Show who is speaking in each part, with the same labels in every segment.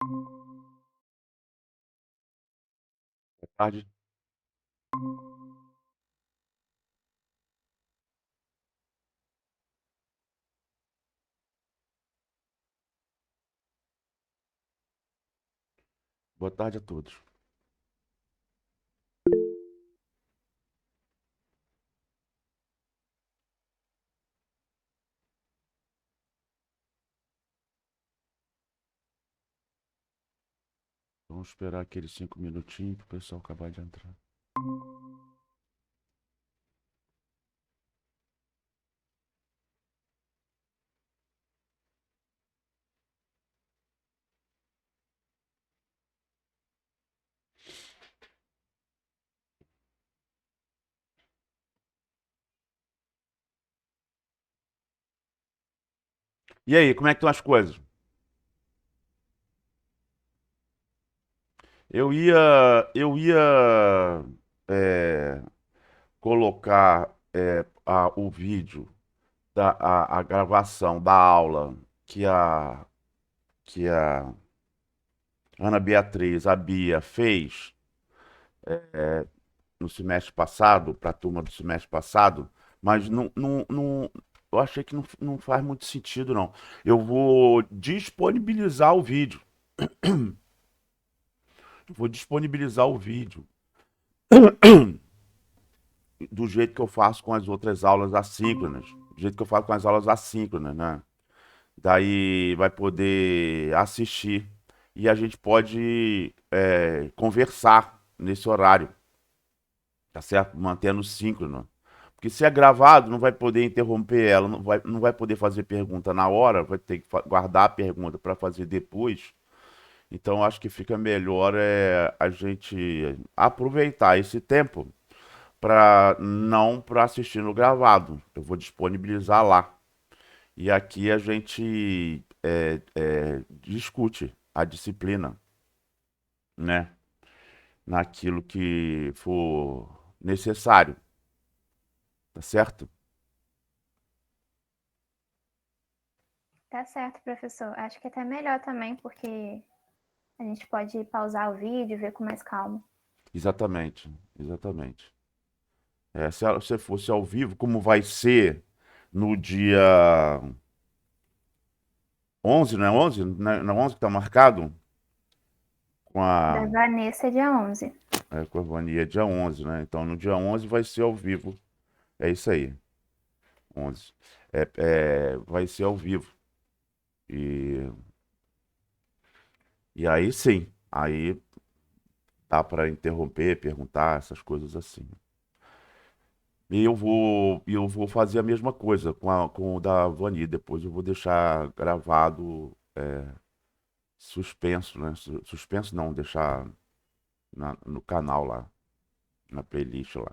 Speaker 1: Boa tarde. Boa tarde a todos. Vamos esperar aqueles 5 minutinhos para o pessoal acabar de entrar. E aí, como é que estão as coisas? Eu ia é, colocar o vídeo a gravação da aula que a Ana Beatriz, a Bia, fez no semestre passado, para a turma do semestre passado, mas eu achei que não faz muito sentido, não. Eu vou disponibilizar o vídeo. Vou disponibilizar o vídeo do jeito que eu faço com as outras aulas assíncronas. Do jeito que eu faço com as aulas assíncronas, né? Daí vai poder assistir e a gente pode conversar nesse horário, tá certo? Mantendo síncrono. Porque se é gravado, não vai poder interromper ela, não vai poder fazer pergunta na hora, vai ter que guardar a pergunta para fazer depois. Então acho que fica melhor a gente aproveitar esse tempo para não para assistir no gravado. Eu vou disponibilizar lá. E aqui a gente discute a disciplina, né? Naquilo que for necessário, tá certo?
Speaker 2: Tá certo, professor. Acho que é até melhor também, porque a gente pode pausar o vídeo e ver com mais calma.
Speaker 1: Exatamente, exatamente. Se fosse ao vivo, como vai ser no dia 11, não é 11? Não é 11 que está marcado? Com
Speaker 2: Da
Speaker 1: a,
Speaker 2: Vanessa é dia 11.
Speaker 1: com a Vania, dia 11, né? Então no dia 11 vai ser ao vivo. É isso aí, 11. Vai ser ao vivo. E, e aí sim, aí dá para interromper, perguntar, essas coisas assim. E eu vou fazer a mesma coisa com o da Vani. Depois eu vou deixar gravado, suspenso, né? Suspenso não, deixar no canal lá, na playlist lá.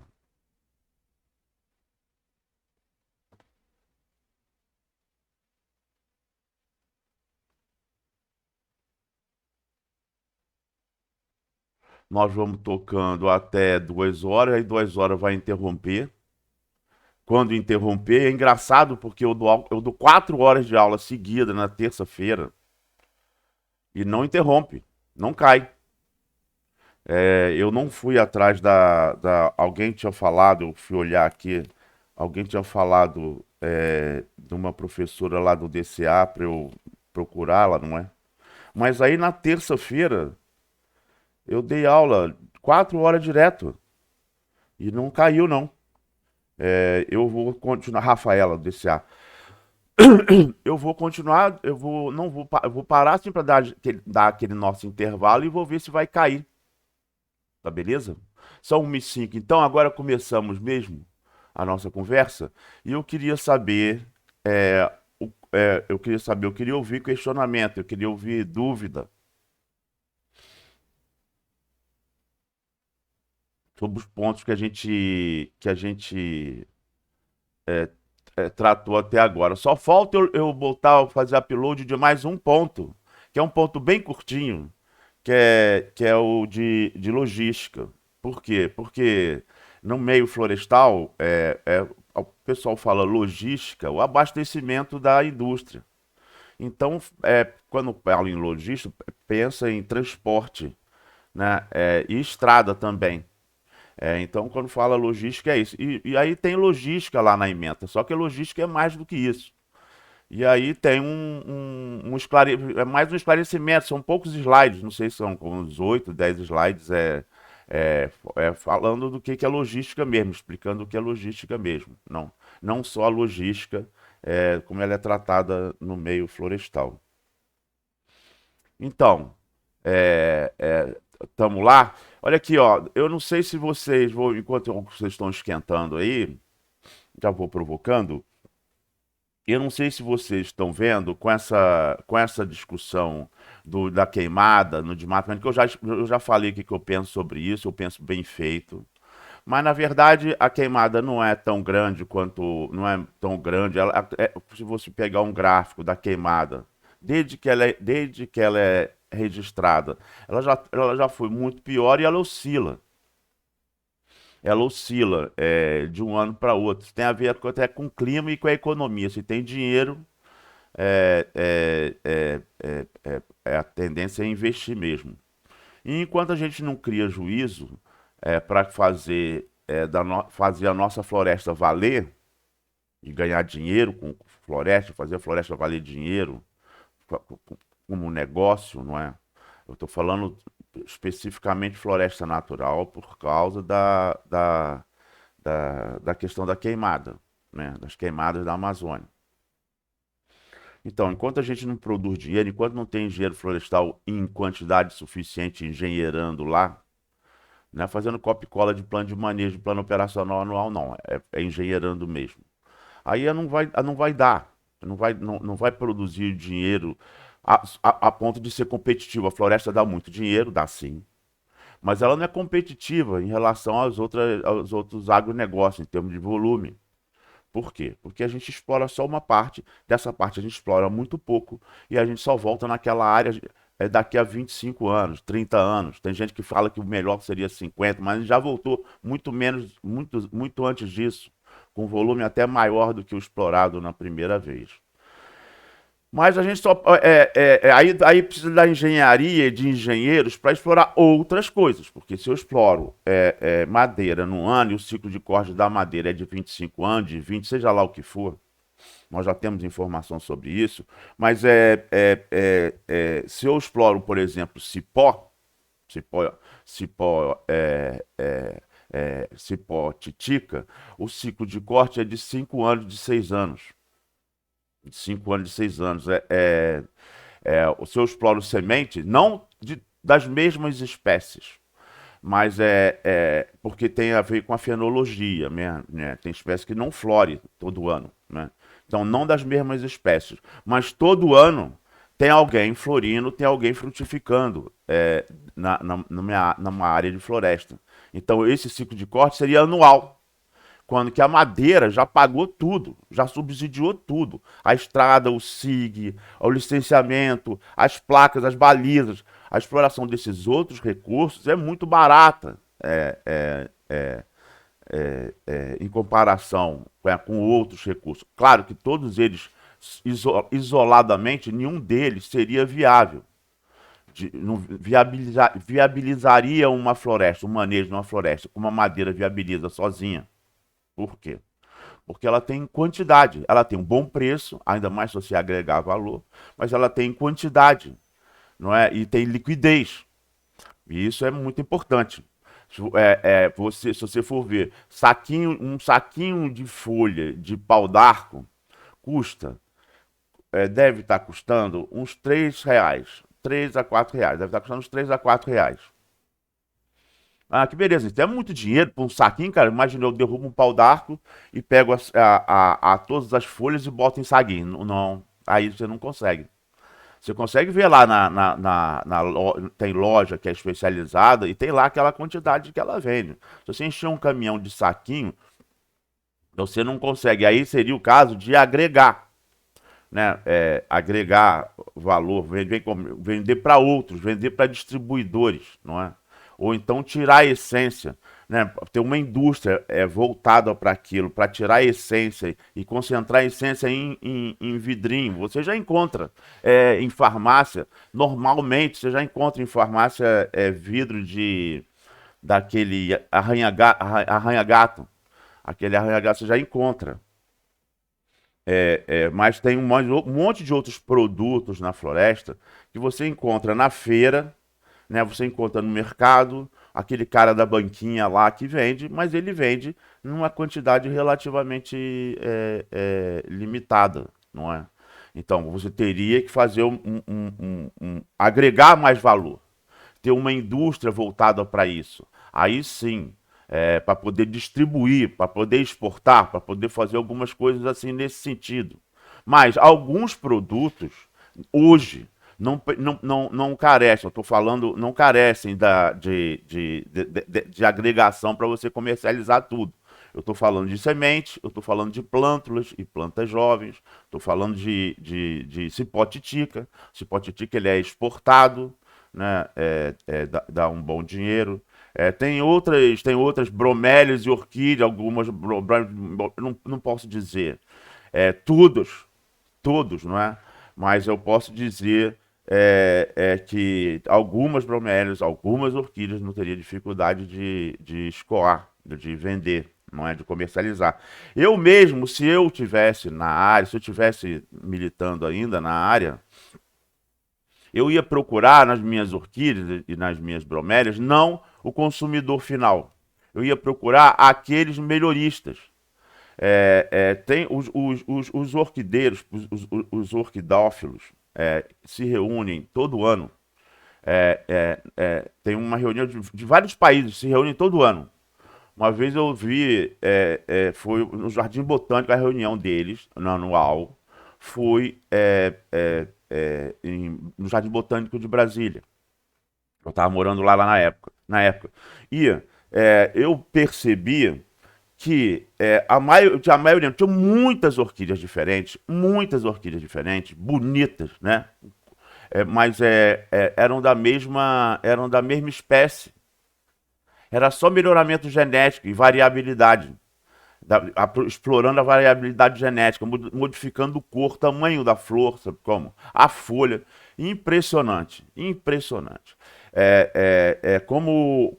Speaker 1: Nós vamos tocando até 2 horas, aí 2 horas vai interromper. Quando interromper, é engraçado porque eu dou 4 horas de aula seguida na terça-feira e não interrompe, não cai. Eu não fui atrás alguém tinha falado, eu fui olhar aqui, alguém tinha falado de uma professora lá do DCA para eu procurá-la, não é? Mas aí na terça-feira eu dei aula 4 horas direto e não caiu, não. Eu vou continuar, Rafaela do DCA. Eu vou continuar, eu vou, não vou, eu vou parar assim para dar aquele nosso intervalo e vou ver se vai cair, tá beleza? São 1h05, então agora começamos mesmo a nossa conversa e eu queria saber, eu queria ouvir questionamento, eu queria ouvir dúvida sobre os pontos que a gente tratou até agora. Só falta eu voltar a fazer upload de mais um ponto, que é um ponto bem curtinho, que é o de logística. Por quê? Porque no meio florestal, o pessoal fala logística, o abastecimento da indústria. Então, quando fala em logística, pensa em transporte, né? E estrada também. Então, quando fala logística, é isso. E aí tem logística lá na ementa, só que a logística é mais do que isso. E aí tem é mais um esclarecimento, são poucos slides, não sei se são uns 8, 10 slides, falando do que é logística mesmo, explicando o que é logística mesmo. Não só a logística, como ela é tratada no meio florestal. Então, estamos lá. Olha aqui, ó. Eu não sei se vocês vão, enquanto vocês estão esquentando aí, já vou provocando. Eu não sei se vocês estão vendo com essa discussão da queimada no desmatamento, que eu já falei o que eu penso sobre isso, eu penso bem feito. Mas na verdade a queimada não é tão grande quanto. Não é tão grande. Se você pegar um gráfico da queimada, desde que ela é registrada, ela já foi muito pior e ela oscila de um ano para outro. Isso tem a ver até com o clima e com a economia. Se tem dinheiro, a tendência é investir mesmo. E enquanto a gente não cria juízo para fazer a nossa floresta valer e ganhar dinheiro com floresta, fazer a floresta valer dinheiro como um negócio, não é? Eu estou falando especificamente floresta natural por causa da questão da queimada, né? Das queimadas da Amazônia. Então, enquanto a gente não produz dinheiro, enquanto não tem engenheiro florestal em quantidade suficiente engenheirando lá, não é fazendo copia e cola de plano de manejo, de plano operacional anual, não. É engenheirando mesmo. Aí não vai dar. Não vai produzir dinheiro a ponto de ser competitivo. A floresta dá muito dinheiro, dá sim. Mas ela não é competitiva em relação aos outros agronegócios, em termos de volume. Por quê? Porque a gente explora só uma parte, dessa parte a gente explora muito pouco e a gente só volta naquela área daqui a 25 anos, 30 anos. Tem gente que fala que o melhor seria 50, mas a gente já voltou muito menos, muito, muito antes disso, com volume até maior do que o explorado na primeira vez. Mas a gente só. Aí precisa da engenharia e de engenheiros para explorar outras coisas. Porque se eu exploro madeira no ano e o ciclo de corte da madeira é de 25 anos, de 20, seja lá o que for, nós já temos informação sobre isso. Mas se eu exploro, por exemplo, cipó, cipó titica, o ciclo de corte é de 5 anos, de 6 anos. De 5 anos, de 6 anos. O seu exploro semente, não das mesmas espécies, mas porque tem a ver com a fenologia, né? Tem espécies que não florem todo ano, né? Então, não das mesmas espécies, mas todo ano tem alguém florindo, tem alguém frutificando numa área de floresta. Então, esse ciclo de corte seria anual. Quando que a madeira já pagou tudo, já subsidiou tudo. A estrada, o SIG, o licenciamento, as placas, as balizas. A exploração desses outros recursos é muito barata em comparação com outros recursos. Claro que todos eles, isoladamente, nenhum deles seria viável. Não viabilizaria uma floresta, um manejo de uma floresta, como a madeira viabiliza sozinha. Por quê? Porque ela tem quantidade, ela tem um bom preço, ainda mais se você agregar valor, mas ela tem quantidade, não é? E tem liquidez. E isso é muito importante. Se você for ver, um saquinho de folha de pau d'arco custa, deve estar custando uns R$ 3, R$ 3 a R$ 4. Deve estar custando uns R$ 3 a R$ 4. Ah, que beleza. Então é muito dinheiro para um saquinho, cara. Imagina, eu derrubo um pau d'arco e pego todas as folhas e boto em saguinho. Não, não, aí você não consegue. Você consegue ver lá tem loja que é especializada e tem lá aquela quantidade que ela vende. Se você encher um caminhão de saquinho, você não consegue. Aí seria o caso de agregar, né? Agregar valor, vender para outros, vender para distribuidores, não é? Ou então tirar a essência, né, ter uma indústria voltada para aquilo, para tirar a essência e concentrar a essência em vidrinho. Você já encontra em farmácia, normalmente você já encontra em farmácia vidro daquele arranha-gato. Aquele arranha-gato você já encontra. Mas tem um monte de outros produtos na floresta que você encontra na feira, né? Você encontra no mercado, aquele cara da banquinha lá que vende, mas ele vende numa quantidade relativamente limitada, não é? Então você teria que fazer agregar mais valor, ter uma indústria voltada para isso. Aí sim, para poder distribuir, para poder exportar, para poder fazer algumas coisas assim nesse sentido. Mas alguns produtos, hoje, não carecem, eu estou falando, não carecem de agregação para você comercializar tudo. Eu estou falando de semente, eu estou falando de plântulas e plantas jovens, estou falando de cipó titica. Cipó titica ele é exportado, né? Dá um bom dinheiro. Tem outras bromélias e orquídeas, algumas não posso dizer todos, não é? Mas eu posso dizer que algumas bromélias, algumas orquídeas não teria dificuldade de escoar, de vender, não é? De comercializar. Eu mesmo, se eu tivesse na área, se eu tivesse militando ainda na área, eu ia procurar nas minhas orquídeas e nas minhas bromélias não o consumidor final. Eu ia procurar aqueles melhoristas. Tem os orquideiros, os orquidófilos, se reúnem todo ano. Tem uma reunião de vários países, se reúnem todo ano. Uma vez eu vi, foi no Jardim Botânico a reunião deles, no anual, foi no Jardim Botânico de Brasília. Eu estava morando lá na época. E eu percebi que a maioria, tinha muitas orquídeas diferentes, bonitas, né? Mas eram da mesma espécie. Era só melhoramento genético e variabilidade. Explorando a variabilidade genética, modificando o cor, tamanho da flor, sabe como? A folha. Impressionante, impressionante. Como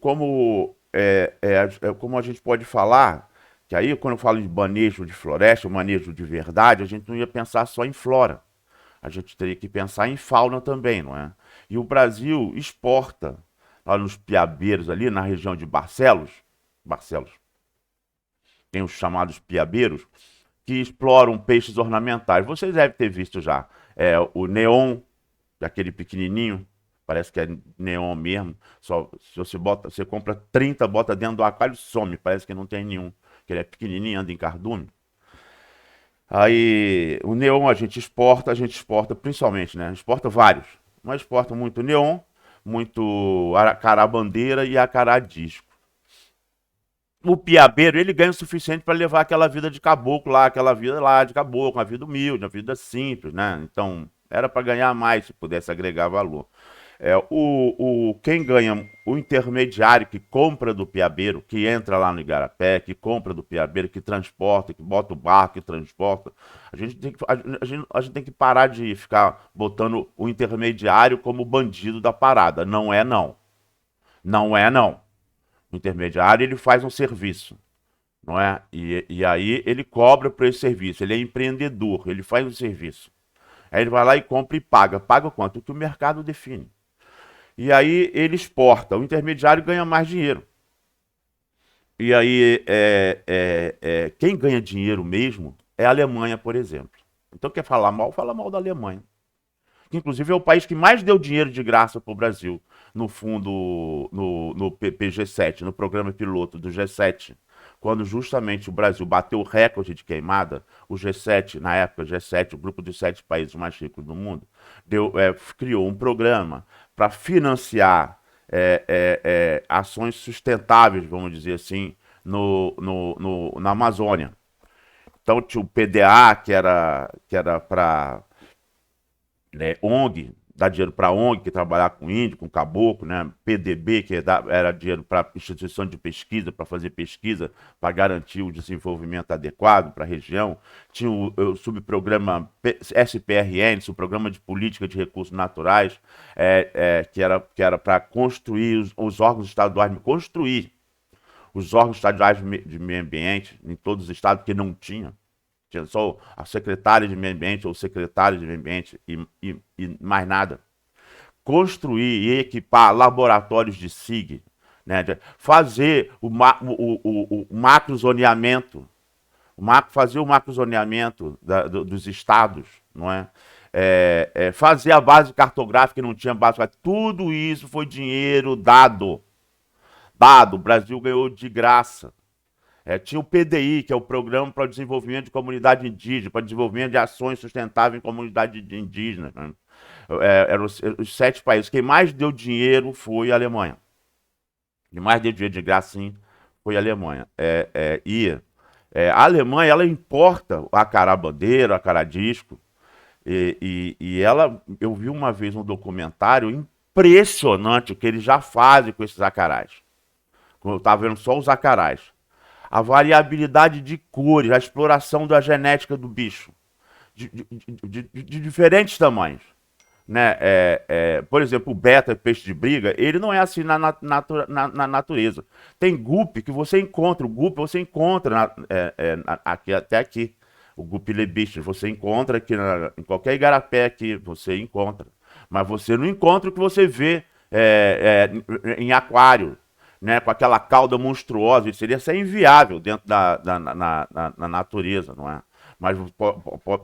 Speaker 1: a gente pode falar, que aí quando eu falo de manejo de floresta, manejo de verdade, a gente não ia pensar só em flora. A gente teria que pensar em fauna também, não é? E o Brasil exporta, lá nos Piabeiros, ali na região de Barcelos, tem os chamados piabeiros, que exploram peixes ornamentais. Vocês devem ter visto já. O neon, aquele pequenininho, parece que é neon mesmo. Só, se você compra 30, bota dentro do aquário, some. Parece que não tem nenhum. Que ele é pequenininho, anda em cardume. Aí, o neon a gente exporta principalmente, né? Exporta vários. Mas exporta muito neon, muito acará-bandeira e acará-disco. O piabeiro, ele ganha o suficiente para levar aquela vida de caboclo lá, aquela vida lá de caboclo, uma vida humilde, uma vida simples, né? Então, era para ganhar mais se pudesse agregar valor. Quem ganha, o intermediário que compra do piabeiro, que entra lá no igarapé, que compra do piabeiro, que transporta, que bota o barco, que transporta, a gente tem que parar de ficar botando o intermediário como bandido da parada. Não é não. Não é não. O intermediário ele faz um serviço, não é? E aí ele cobra por esse serviço. Ele é empreendedor, ele faz um serviço. Aí ele vai lá e compra e paga. Paga quanto? O que o mercado define. E aí ele exporta. O intermediário ganha mais dinheiro. E aí quem ganha dinheiro mesmo é a Alemanha, por exemplo. Então quer falar mal? Fala mal da Alemanha. Que inclusive é o país que mais deu dinheiro de graça para o Brasil no fundo, no PPG7, no programa piloto do G7. Quando justamente o Brasil bateu o recorde de queimada, o G7, na época, G7, o grupo dos 7 países mais ricos do mundo, criou um programa para financiar ações sustentáveis, vamos dizer assim, na Amazônia. Então tinha o PDA, que era para ONG dar dinheiro para a ONG, que trabalhar com índio, com caboclo, né? PDB, que era dinheiro para instituição de pesquisa, para fazer pesquisa, para garantir o desenvolvimento adequado para a região. Tinha o subprograma SPRN, o Programa de Política de Recursos Naturais, que era para construir os órgãos estaduais, construir os órgãos estaduais de meio ambiente em todos os estados, que não tinha. Tinha só a secretária de meio ambiente ou o secretário de meio ambiente e mais nada. Construir e equipar laboratórios de SIG, né? Fazer o macrozoneamento, fazer o macrozoneamento dos estados, não é? Fazer a base cartográfica que não tinha base cartográfica. Tudo isso foi dinheiro dado. O Brasil ganhou de graça. Tinha o PDI, que é o Programa para o Desenvolvimento de Comunidade Indígena, para o desenvolvimento de ações sustentáveis em comunidade indígena. Né? Eram os 7 países. Quem mais deu dinheiro foi a Alemanha. Quem mais deu dinheiro de graça, sim, foi a Alemanha. A Alemanha, ela importa a acará-bandeira, a acará-disco, e eu vi uma vez um documentário impressionante o que eles já fazem com esses acarás. Como eu estava vendo só os acarás. A variabilidade de cores, a exploração da genética do bicho, de diferentes tamanhos. Né? Por exemplo, o beta, peixe de briga, ele não é assim na natureza. Tem guppy que você encontra, aqui, até aqui. O guppy lebiches, você encontra aqui em qualquer igarapé aqui, você encontra. Mas você não encontra o que você vê em aquário. Né, com aquela cauda monstruosa, isso seria ser inviável dentro na natureza, não é? Mas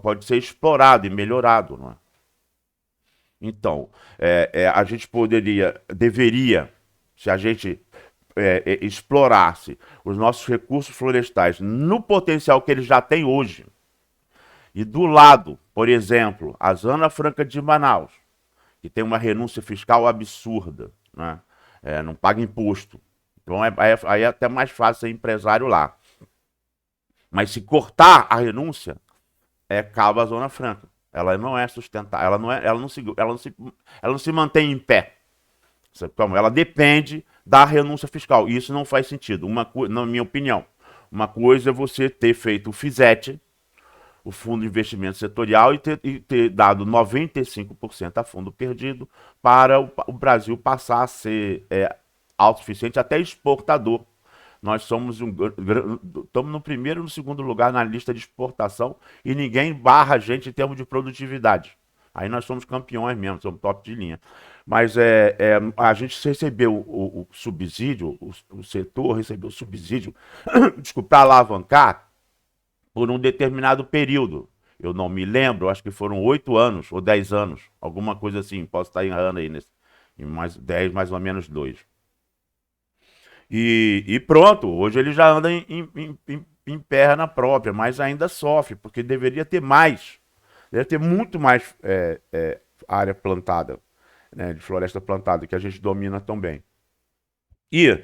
Speaker 1: pode ser explorado e melhorado, não é? Então, a gente deveria, se a gente explorasse os nossos recursos florestais no potencial que eles já têm hoje, e do lado, por exemplo, a Zona Franca de Manaus, que tem uma renúncia fiscal absurda, né? Não paga imposto. Então aí é até mais fácil ser empresário lá. Mas se cortar a renúncia, acaba a Zona Franca. Ela não é sustentável, ela não se mantém em pé. Ela depende da renúncia fiscal. E isso não faz sentido. Na minha opinião, uma coisa é você ter feito o FISET, o Fundo de Investimento Setorial, e ter dado 95% a fundo perdido para o Brasil passar a ser autossuficiente, até exportador. Nós estamos no primeiro e no segundo lugar na lista de exportação e ninguém barra a gente em termos de produtividade. Aí nós somos campeões mesmo, somos top de linha. Mas a gente recebeu o subsídio, o setor recebeu o subsídio, desculpa, para alavancar por um determinado período. Eu não me lembro, acho que foram 8 anos ou 10 anos, alguma coisa assim, posso estar errando aí, em mais 10, mais ou menos 2. E pronto, hoje ele já anda em perna própria, mas ainda sofre, porque deveria ter mais, deveria ter muito mais área plantada, né, de floresta plantada, que a gente domina tão bem. E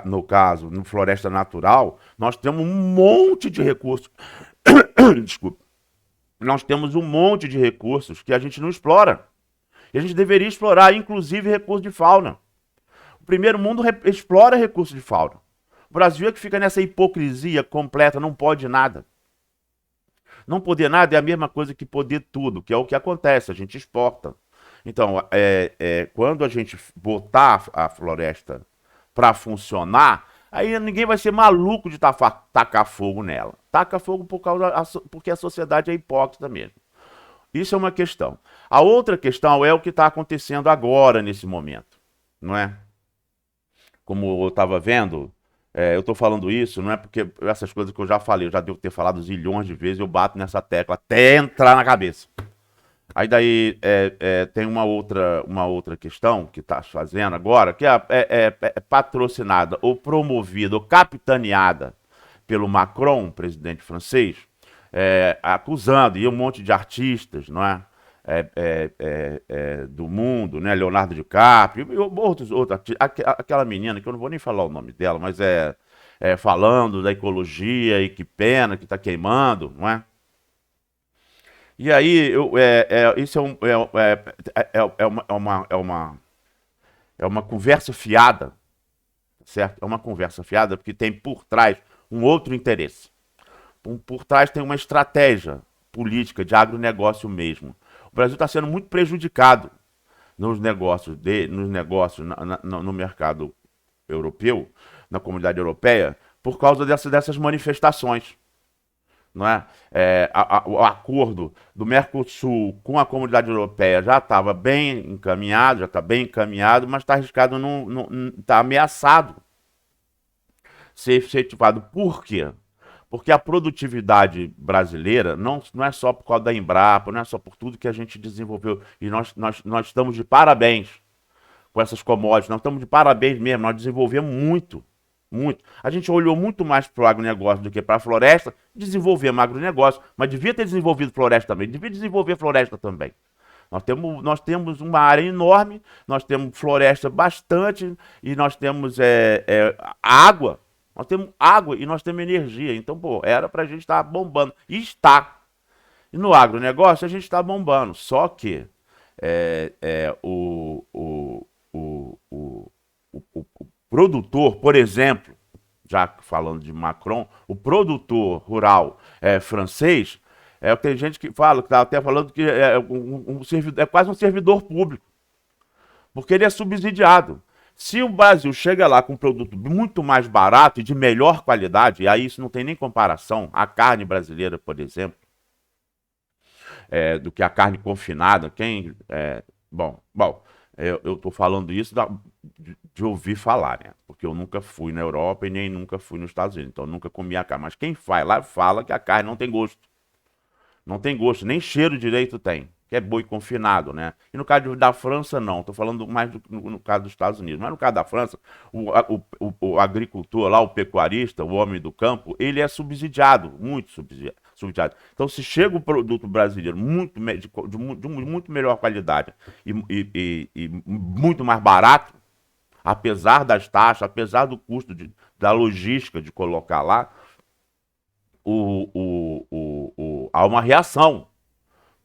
Speaker 1: no caso, no floresta natural, nós temos um monte de recursos. Desculpa. Nós temos um monte de recursos que a gente não explora. E a gente deveria explorar, inclusive, recursos de fauna. O primeiro mundo explora recursos de fauna. O Brasil é que fica nessa hipocrisia completa, não pode nada. Não poder nada é a mesma coisa que poder tudo, que é o que acontece, a gente exporta. Então, quando a gente botar a floresta para funcionar, aí ninguém vai ser maluco de tacar fogo nela. Taca fogo porque a sociedade é hipócrita mesmo. Isso é uma questão. A outra questão é o que está acontecendo agora, nesse momento. Não é? Como eu estava vendo, eu estou falando isso, não é porque essas coisas que eu já falei, eu já devo ter falado zilhões de vezes, eu bato nessa tecla até entrar na cabeça. Aí daí tem uma outra questão que está fazendo agora, que é patrocinada ou promovida ou capitaneada pelo Macron, presidente francês, acusando, e um monte de artistas, não é? Do mundo, né? Leonardo DiCaprio, e outros aquela menina, que eu não vou nem falar o nome dela, mas falando da ecologia e que pena que está queimando, não é? E aí, isso é uma conversa fiada, certo? É uma conversa fiada porque tem por trás um outro interesse. Por trás tem uma estratégia política de agronegócio mesmo. O Brasil está sendo muito prejudicado nos negócios no mercado europeu, na comunidade europeia, por causa dessas manifestações. Não é? O acordo do Mercosul com a comunidade europeia já estava bem encaminhado, já está bem encaminhado, mas está arriscado, está ameaçado ser efetivado. Por quê? Porque a produtividade brasileira não é só por causa da Embrapa, não é só por tudo que a gente desenvolveu. E nós estamos de parabéns com essas commodities, nós estamos de parabéns mesmo, nós desenvolvemos muito, muito. A gente olhou muito mais para o agronegócio do que para a floresta, desenvolvemos agronegócio, mas devia ter desenvolvido floresta também, devia desenvolver floresta também. Nós temos uma área enorme, nós temos floresta bastante e nós temos água. Nós temos água e nós temos energia. Então, pô, era para a gente estar bombando. E está. E no agronegócio a gente está bombando. Só que o produtor, por exemplo, já falando de Macron, o produtor rural francês, tem gente que fala, que está até falando que é quase um servidor público, porque ele é subsidiado. Se o Brasil chega lá com um produto muito mais barato e de melhor qualidade, e aí isso não tem nem comparação, a carne brasileira, por exemplo, do que a carne confinada, bom, eu estou falando isso de ouvir falar, né? Porque eu nunca fui na Europa e nem nunca fui nos Estados Unidos, então eu nunca comi a carne. Mas quem vai lá fala que a carne não tem gosto. Não tem gosto, nem cheiro direito tem. Que é boi confinado, né? E no caso da França, não. Estou falando mais no caso dos Estados Unidos. Mas no caso da França, o agricultor lá, o pecuarista, o homem do campo, ele é subsidiado, muito subsidiado. Então, se chega o produto brasileiro de muito melhor qualidade e muito mais barato, apesar das taxas, apesar do custo da logística de colocar lá, há uma reação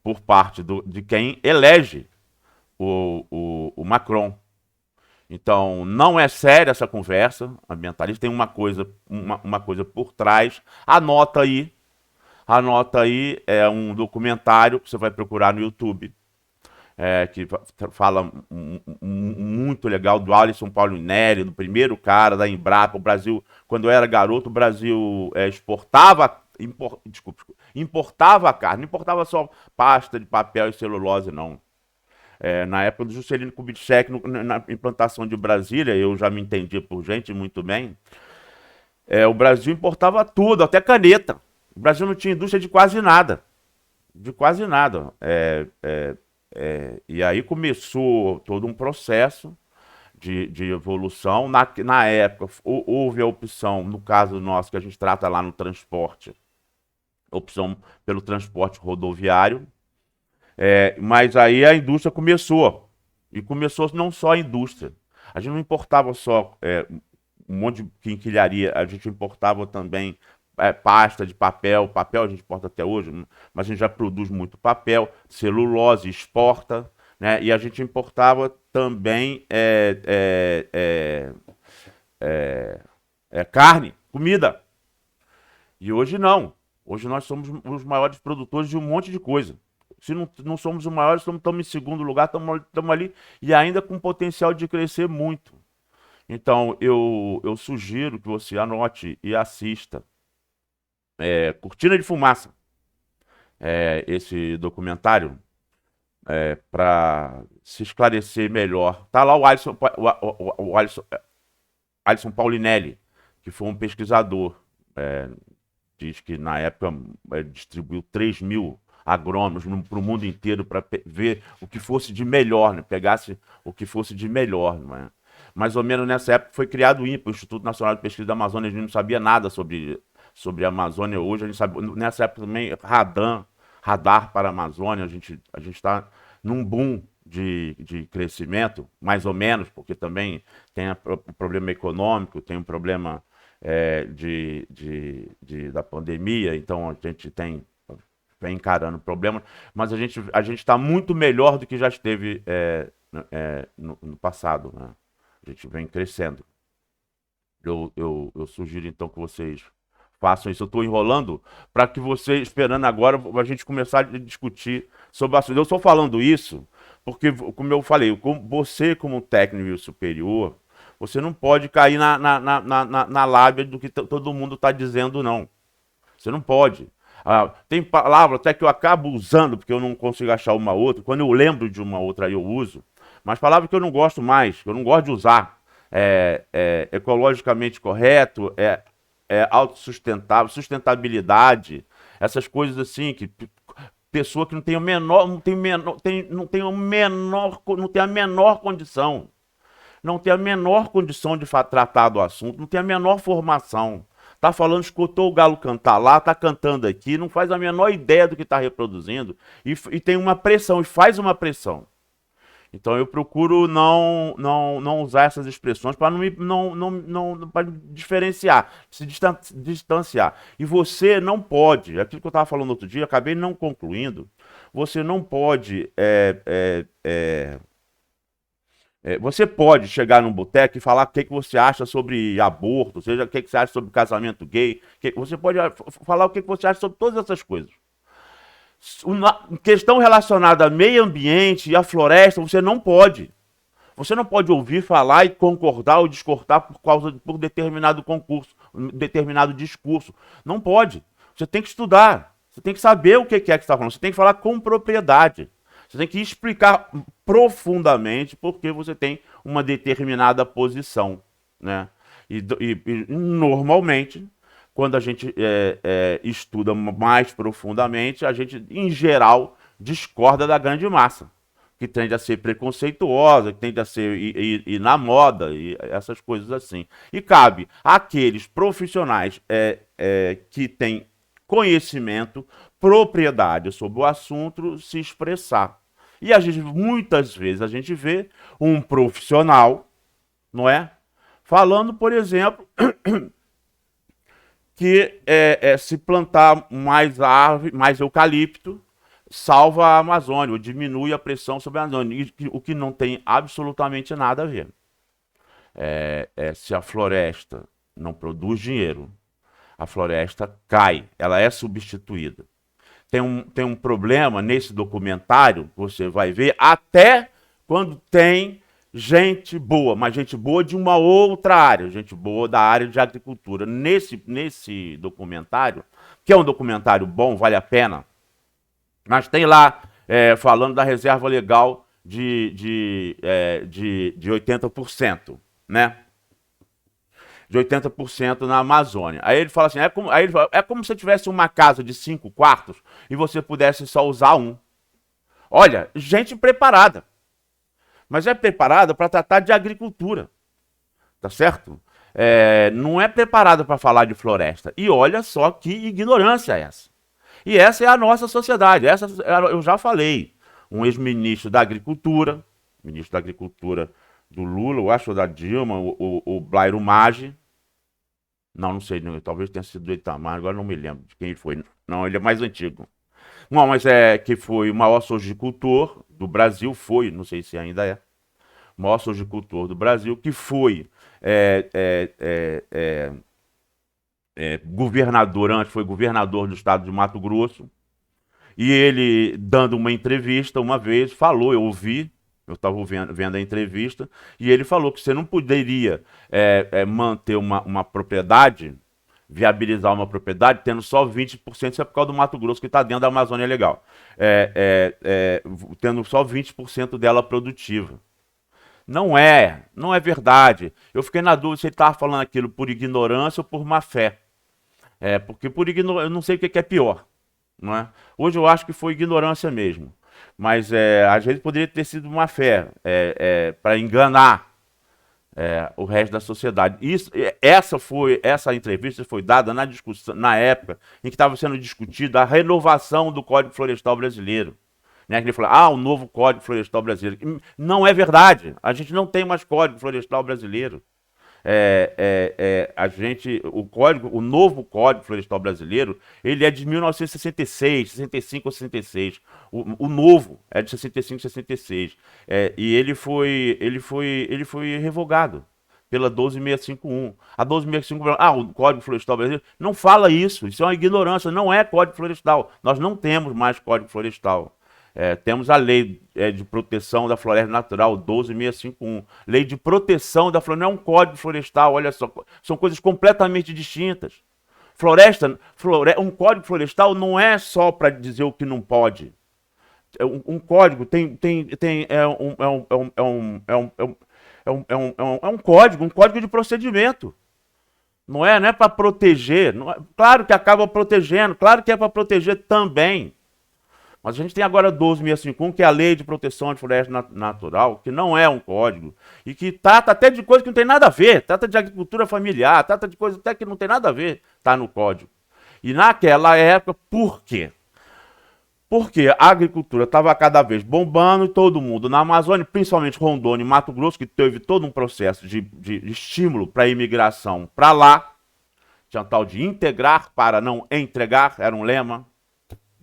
Speaker 1: por parte de quem elege o Macron. Então, não é séria essa conversa ambientalista, tem uma coisa por trás. Anota aí, é um documentário que você vai procurar no YouTube, que fala muito legal do Alisson Paulinelli, do primeiro cara da Embrapa. O Brasil, quando eu era garoto, o Brasil importava carne, não importava só pasta de papel e celulose, não. Na época do Juscelino Kubitschek, na implantação de Brasília, eu já me entendi por gente muito bem, o Brasil importava tudo, até caneta. O Brasil não tinha indústria de quase nada. De quase nada. E aí começou todo um processo de evolução. Na época, houve a opção, no caso nosso, que a gente trata lá no transporte, opção pelo transporte rodoviário, mas aí a indústria começou. E começou não só a indústria. A gente não importava só um monte de quinquilharia, a gente importava também pasta de papel. Papel a gente importa até hoje, mas a gente já produz muito papel, celulose, exporta, né? E a gente importava também carne, comida. E hoje não. Hoje nós somos os maiores produtores de um monte de coisa. Se não somos os maiores, estamos em segundo lugar, estamos ali e ainda com potencial de crescer muito. Então, eu sugiro que você anote e assista Cortina de Fumaça, esse documentário, para se esclarecer melhor. Tá lá o Alisson Paulinelli, que foi um pesquisador. Diz que na época distribuiu 3.000 agrônomos para o mundo inteiro para ver o que fosse de melhor, né? Pegasse o que fosse de melhor, não é? Mais ou menos nessa época foi criado o INPA, o Instituto Nacional de Pesquisa da Amazônia. A gente não sabia nada sobre a Amazônia hoje. A gente sabe, nessa época também, radar para a Amazônia. A gente está num boom de crescimento, mais ou menos, porque também tem o problema econômico, tem um problema da pandemia, então a gente vem encarando problemas, mas a gente está muito melhor do que já esteve no passado, né? A gente vem crescendo. Eu sugiro então que vocês façam isso. Eu estou enrolando para que vocês, esperando agora, a gente começar a discutir sobre o assunto. Eu estou falando isso porque, como eu falei, você como técnico superior, você não pode cair na lábia do que todo mundo está dizendo, não. Você não pode. Tem palavra até que eu acabo usando, porque eu não consigo achar uma outra. Quando eu lembro de uma outra, eu uso. Mas palavras que eu não gosto mais, que eu não gosto de usar. Ecologicamente correto, autossustentável, sustentabilidade, essas coisas assim, que pessoa que não tem o menor, não tem a menor condição, não tem a menor condição de tratar do assunto, não tem a menor formação. Tá falando, escutou o galo cantar lá, tá cantando aqui, não faz a menor ideia do que está reproduzindo e tem uma pressão, e faz uma pressão. Então eu procuro não usar essas expressões para para diferenciar, se distanciar. E você não pode, aquilo que eu estava falando outro dia, acabei não concluindo, você não pode. Você pode chegar num boteco e falar o que você acha sobre aborto, ou seja, o que você acha sobre casamento gay. Você pode falar o que você acha sobre todas essas coisas. Questão relacionada ao meio ambiente e à floresta, você não pode. Você não pode ouvir falar e concordar ou discordar por determinado concurso, determinado discurso. Não pode. Você tem que estudar. Você tem que saber o que é que está falando. Você tem que falar com propriedade. Você tem que explicar profundamente porque você tem uma determinada posição, né? E normalmente, quando a gente estuda mais profundamente, a gente, em geral, discorda da grande massa, que tende a ser preconceituosa, que tende a ser ir na moda, e essas coisas assim. E cabe àqueles profissionais que têm conhecimento, propriedade sobre o assunto, se expressar. E muitas vezes a gente vê um profissional, não é? Falando, por exemplo, que se plantar mais árvore, mais eucalipto, salva a Amazônia, ou diminui a pressão sobre a Amazônia, o que não tem absolutamente nada a ver. Se a floresta não produz dinheiro, a floresta cai, ela é substituída. Tem um problema nesse documentário, você vai ver, até quando tem gente boa, mas gente boa de uma outra área, gente boa da área de agricultura. Nesse documentário, que é um documentário bom, vale a pena, mas tem lá falando da reserva legal de 80%, né? De 80% na Amazônia. Aí ele fala assim, é como se tivesse uma casa de 5 quartos e você pudesse só usar um. Olha, gente preparada. Mas é preparada para tratar de agricultura. Tá certo? Não é preparada para falar de floresta. E olha só que ignorância é essa. E essa é a nossa sociedade. Essa eu já falei. Um ex-ministro da Agricultura, ministro da Agricultura do Lula, eu acho, da Dilma, o Blairo Maggi. Não sei, talvez tenha sido do Itamar, agora não me lembro de quem ele foi. Não, ele é mais antigo. Não, mas que foi o maior sojicultor do Brasil, não sei se ainda é, o maior sojicultor do Brasil, que foi governador, antes foi governador do estado de Mato Grosso, e ele, dando uma entrevista uma vez, falou, eu ouvi, eu estava vendo a entrevista, e ele falou que você não poderia manter uma propriedade, viabilizar uma propriedade, tendo só 20%, isso é por causa do Mato Grosso, que está dentro da Amazônia Legal, tendo só 20% dela produtiva. Não é verdade. Eu fiquei na dúvida se ele estava falando aquilo por ignorância ou por má fé. Porque por ignorância, eu não sei o que é pior. Não é? Hoje eu acho que foi ignorância mesmo. Mas às vezes poderia ter sido má fé, para enganar o resto da sociedade. Essa entrevista foi dada na discussão, na época em que estava sendo discutida a renovação do Código Florestal Brasileiro. Né? Ele falou, o novo Código Florestal Brasileiro. Não é verdade. A gente não tem mais Código Florestal Brasileiro. O novo Código Florestal Brasileiro, ele é de 1966, 65 ou 66. O novo é de 65, 66. E ele foi revogado pela 12651. A 12651, o Código Florestal Brasileiro, não fala isso. Isso é uma ignorância, não é Código Florestal. Nós não temos mais Código Florestal. Temos a Lei de Proteção da Floresta Natural, 12651. Lei de Proteção da Floresta, não é um Código Florestal, olha só, são coisas completamente distintas. Um Código Florestal não é só para dizer o que não pode. Um código é um código de procedimento. Não é para proteger. Claro que acaba protegendo, claro que é para proteger também. Mas a gente tem agora 12651, que é a Lei de Proteção de Floresta Natural, que não é um código, e que trata até de coisa que não tem nada a ver, trata de agricultura familiar, trata de coisa até que não tem nada a ver, está no código. E naquela época, por quê? Porque a agricultura estava cada vez bombando e todo mundo na Amazônia, principalmente Rondônia e Mato Grosso, que teve todo um processo de estímulo para a imigração para lá, tinha um tal de integrar para não entregar, era um lema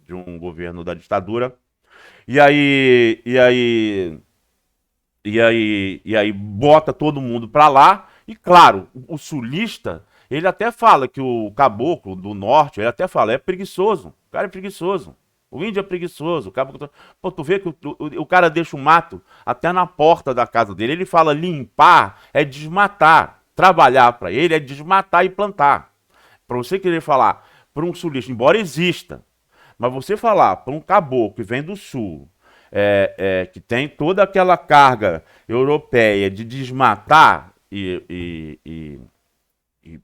Speaker 1: de um governo da ditadura. E aí bota todo mundo para lá. E claro, o sulista, ele até fala que o caboclo do norte, ele até fala, é preguiçoso. O cara é preguiçoso. O índio é preguiçoso. O caboclo... Pô, tu vê que o cara deixa o mato até na porta da casa dele. Ele fala limpar é desmatar. Trabalhar para ele é desmatar e plantar. Para você querer falar para um sulista, embora exista, mas você falar para um caboclo que vem do sul, que tem toda aquela carga europeia de desmatar e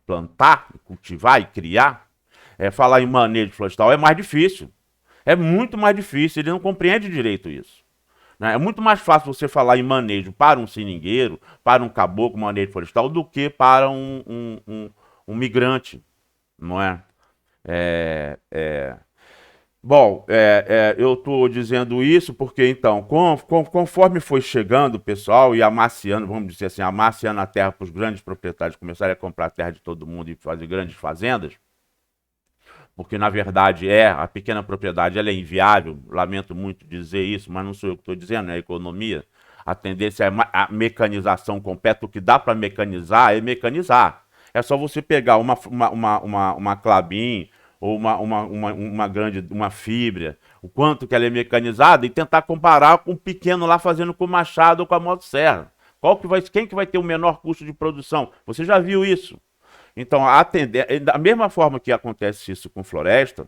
Speaker 1: plantar, cultivar e criar, falar em manejo florestal é mais difícil. É muito mais difícil, ele não compreende direito isso. Né? É muito mais fácil você falar em manejo para um seringueiro, para um caboclo, manejo florestal, do que para um migrante, não é? Bom, eu estou dizendo isso porque, então, conforme foi chegando o pessoal e amaciando, vamos dizer assim, amaciando a terra para os grandes proprietários começarem a comprar a terra de todo mundo e fazer grandes fazendas, porque, na verdade, a pequena propriedade ela é inviável, lamento muito dizer isso, mas não sou eu que estou dizendo, é a economia. A tendência é a mecanização completa, o que dá para mecanizar é mecanizar. É só você pegar uma Klabin, ou uma fibra, o quanto que ela é mecanizada e tentar comparar com o pequeno lá fazendo com o machado ou com a motosserra. Quem que vai ter o menor custo de produção? Você já viu isso? Então, da mesma forma que acontece isso com floresta,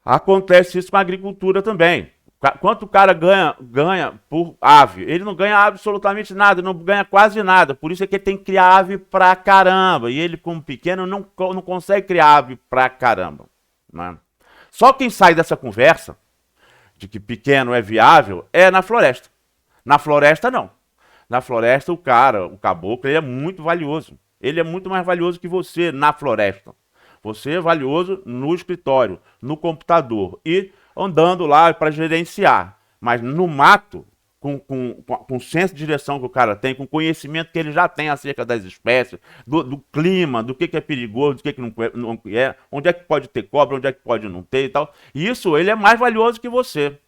Speaker 1: acontece isso com a agricultura também. Quanto o cara ganha por ave? Ele não ganha absolutamente nada, não ganha quase nada. Por isso é que ele tem que criar ave pra caramba. E ele, como pequeno, não consegue criar ave pra caramba. Né? Só quem sai dessa conversa, de que pequeno é viável, é na floresta. Na floresta, não. Na floresta, o caboclo, ele é muito valioso. Ele é muito mais valioso que você na floresta. Você é valioso no escritório, no computador e andando lá para gerenciar. Mas no mato, com o senso de direção que o cara tem, com o conhecimento que ele já tem acerca das espécies, do clima, do que é perigoso, do que não é, onde é que pode ter cobra, onde é que pode não ter e tal. Isso, ele é mais valioso que você.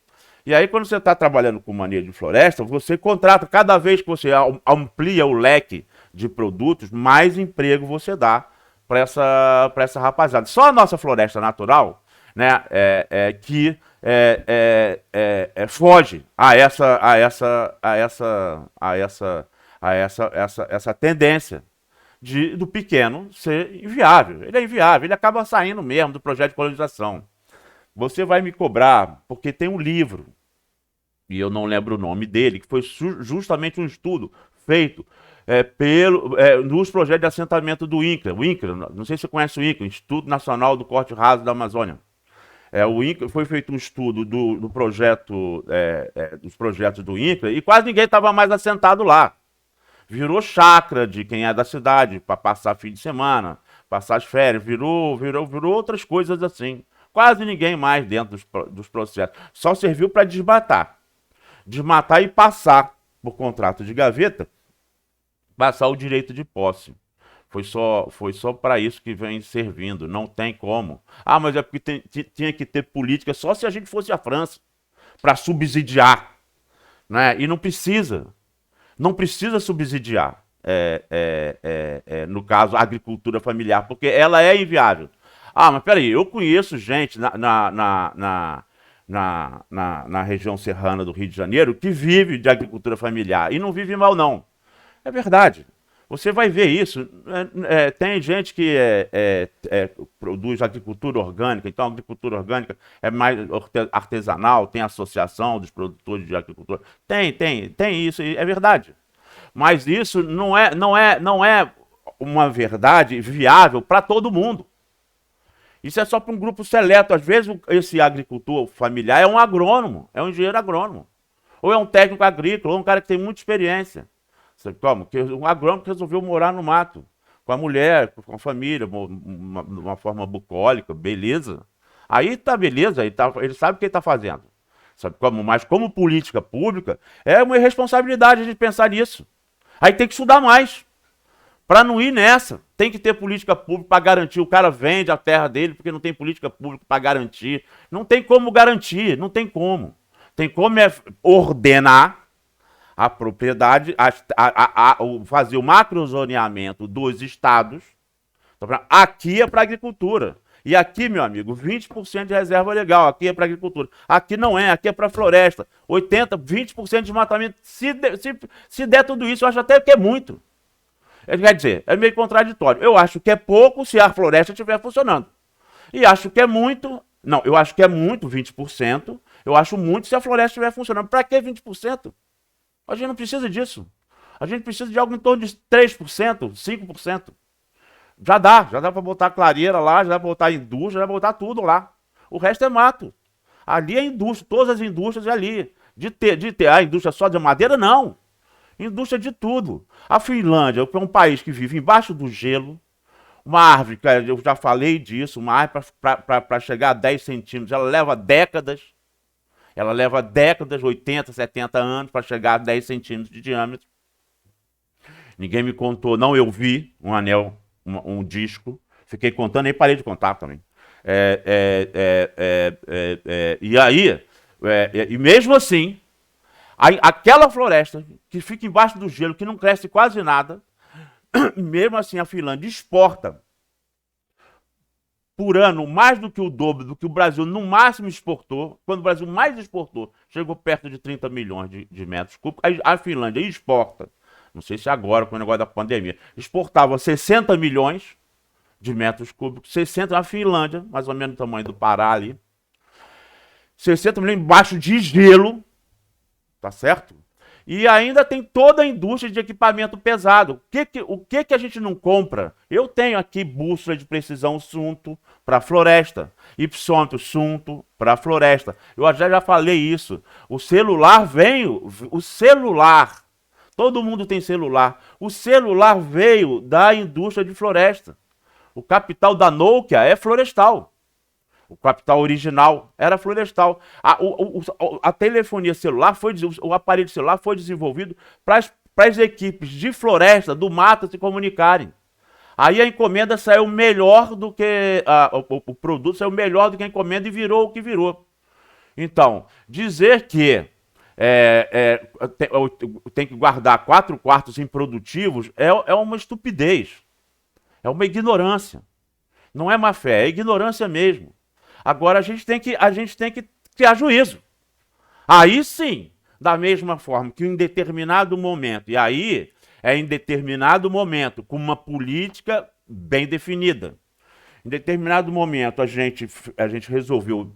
Speaker 1: E aí, quando você está trabalhando com manejo de floresta, você contrata, cada vez que você amplia o leque de produtos, mais emprego você dá para essa rapaziada. Só a nossa floresta natural, né, que foge a essa tendência do pequeno ser inviável. Ele é inviável, ele acaba saindo mesmo do projeto de colonização. Você vai me cobrar, porque tem um livro, e eu não lembro o nome dele, que foi justamente um estudo feito nos projetos de assentamento do INCRA. O INCRA, não sei se você conhece o INCRA, Instituto Nacional do Corte Raso da Amazônia. O INCRA, foi feito um estudo dos projetos do INCRA e quase ninguém estava mais assentado lá. Virou chácara de quem é da cidade, para passar fim de semana, passar as férias, virou outras coisas assim. Quase ninguém mais dentro dos processos. Só serviu para desmatar. Desmatar e passar por contrato de gaveta passar o direito de posse. Foi só para isso que vem servindo, não tem como. Ah, mas é porque tinha que ter política só se a gente fosse a França, para subsidiar, né? E não precisa. Não precisa subsidiar, no caso, a agricultura familiar, porque ela é inviável. Ah, mas peraí, eu conheço gente na região serrana do Rio de Janeiro que vive de agricultura familiar e não vive mal, não. É verdade. Você vai ver isso. Tem gente que produz agricultura orgânica, então a agricultura orgânica é mais artesanal, tem associação dos produtores de agricultura. Tem isso, é verdade. Mas isso não é uma verdade viável para todo mundo. Isso é só para um grupo seleto. Às vezes esse agricultor familiar é um agrônomo, é um engenheiro agrônomo. Ou é um técnico agrícola, ou um cara que tem muita experiência. Sabe como? Um agrônomo que resolveu morar no mato, com a mulher, com a família, de uma forma bucólica, beleza. Aí tá beleza, ele sabe o que ele está fazendo. Sabe como? Mas como política pública, é uma irresponsabilidade a gente pensar nisso. Aí tem que estudar mais, para não ir nessa. Tem que ter política pública para garantir. O cara vende a terra dele porque não tem política pública para garantir. Não tem como garantir, não tem como. Tem como ordenar a propriedade, fazer o macrozoneamento dos estados. Aqui é para agricultura. E aqui, meu amigo, 20% de reserva legal, aqui é para agricultura. Aqui não é, aqui é para floresta. 20% de desmatamento. Se der tudo isso, eu acho até que é muito. Quer dizer, é meio contraditório. Eu acho que é pouco se a floresta estiver funcionando. E acho que é muito... Não, eu acho que é muito, 20%. Eu acho muito se a floresta estiver funcionando. Para que 20%? A gente não precisa disso. A gente precisa de algo em torno de 3%, 5%. Já dá para botar clareira lá, já dá para botar indústria, já dá para botar tudo lá. O resto é mato. Ali é indústria, todas as indústrias é ali. De ter a indústria só de madeira, não. Indústria de tudo. A Finlândia é um país que vive embaixo do gelo. Uma árvore, eu já falei disso, uma árvore para chegar a 10 centímetros, ela leva décadas. Ela leva décadas, 80, 70 anos, para chegar a 10 centímetros de diâmetro. Ninguém me contou, não, eu vi um anel, um disco, fiquei contando e parei de contar também. E aí, e mesmo assim, aquela floresta que fica embaixo do gelo, que não cresce quase nada, mesmo assim a Finlândia exporta por ano mais do que o dobro do que o Brasil no máximo exportou. Quando o Brasil mais exportou, chegou perto de 30 milhões de metros cúbicos. A Finlândia exporta, não sei se agora com o negócio da pandemia, exportava 60 milhões de metros cúbicos, 60 na Finlândia, mais ou menos o tamanho do Pará ali. 60 milhões embaixo de gelo, tá certo? E ainda tem toda a indústria de equipamento pesado. O que a gente não compra? Eu tenho aqui bússola de precisão Sunto para floresta, Ipsômetro Sunto para floresta. Eu já falei isso. O celular veio, todo mundo tem celular. O celular veio da indústria de floresta. O capital da Nokia é florestal. O capital original era florestal. A telefonia celular, o aparelho celular foi desenvolvido para as equipes de floresta, do mato, se comunicarem. Aí a encomenda saiu melhor do que... o produto saiu melhor do que a encomenda e virou o que virou. Então, dizer que tem que guardar 4 quartos improdutivos é uma estupidez. É uma ignorância. Não é má fé, é ignorância mesmo. Agora a gente tem que criar juízo. Aí sim, da mesma forma que em determinado momento, e aí é em determinado momento, com uma política bem definida. Em determinado momento a gente resolveu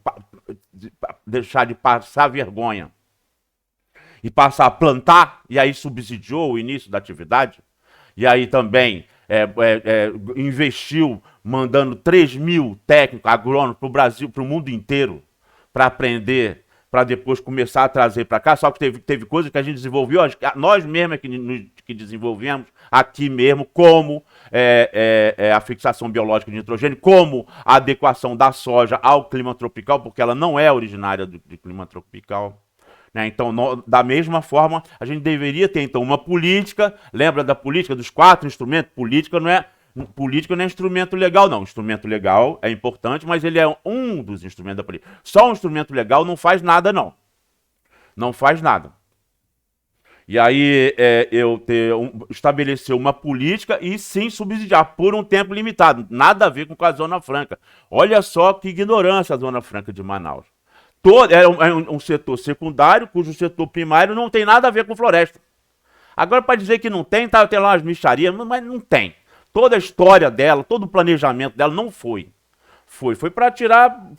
Speaker 1: deixar de passar vergonha e passar a plantar, e aí subsidiou o início da atividade, e aí também investiu mandando 3 mil técnicos agrônomos para o Brasil, para o mundo inteiro, para aprender, para depois começar a trazer para cá. Só que teve coisas que a gente desenvolveu, nós mesmos que desenvolvemos aqui mesmo, como a fixação biológica de nitrogênio, como a adequação da soja ao clima tropical, porque ela não é originária de clima tropical. Né? Então, da mesma forma, a gente deveria ter então uma política. Lembra da política dos 4 instrumentos? Política não é instrumento legal, não. Instrumento legal é importante, mas ele é um dos instrumentos da política. Só um instrumento legal não faz nada, não. Não faz nada. E aí estabelecer uma política e sim subsidiar por um tempo limitado. Nada a ver com a Zona Franca. Olha só que ignorância a Zona Franca de Manaus. É um setor secundário, cujo setor primário não tem nada a ver com floresta. Agora, para dizer que não tem, tem lá umas micharias, mas não tem. Toda a história dela, todo o planejamento dela não foi. Foi para tirar.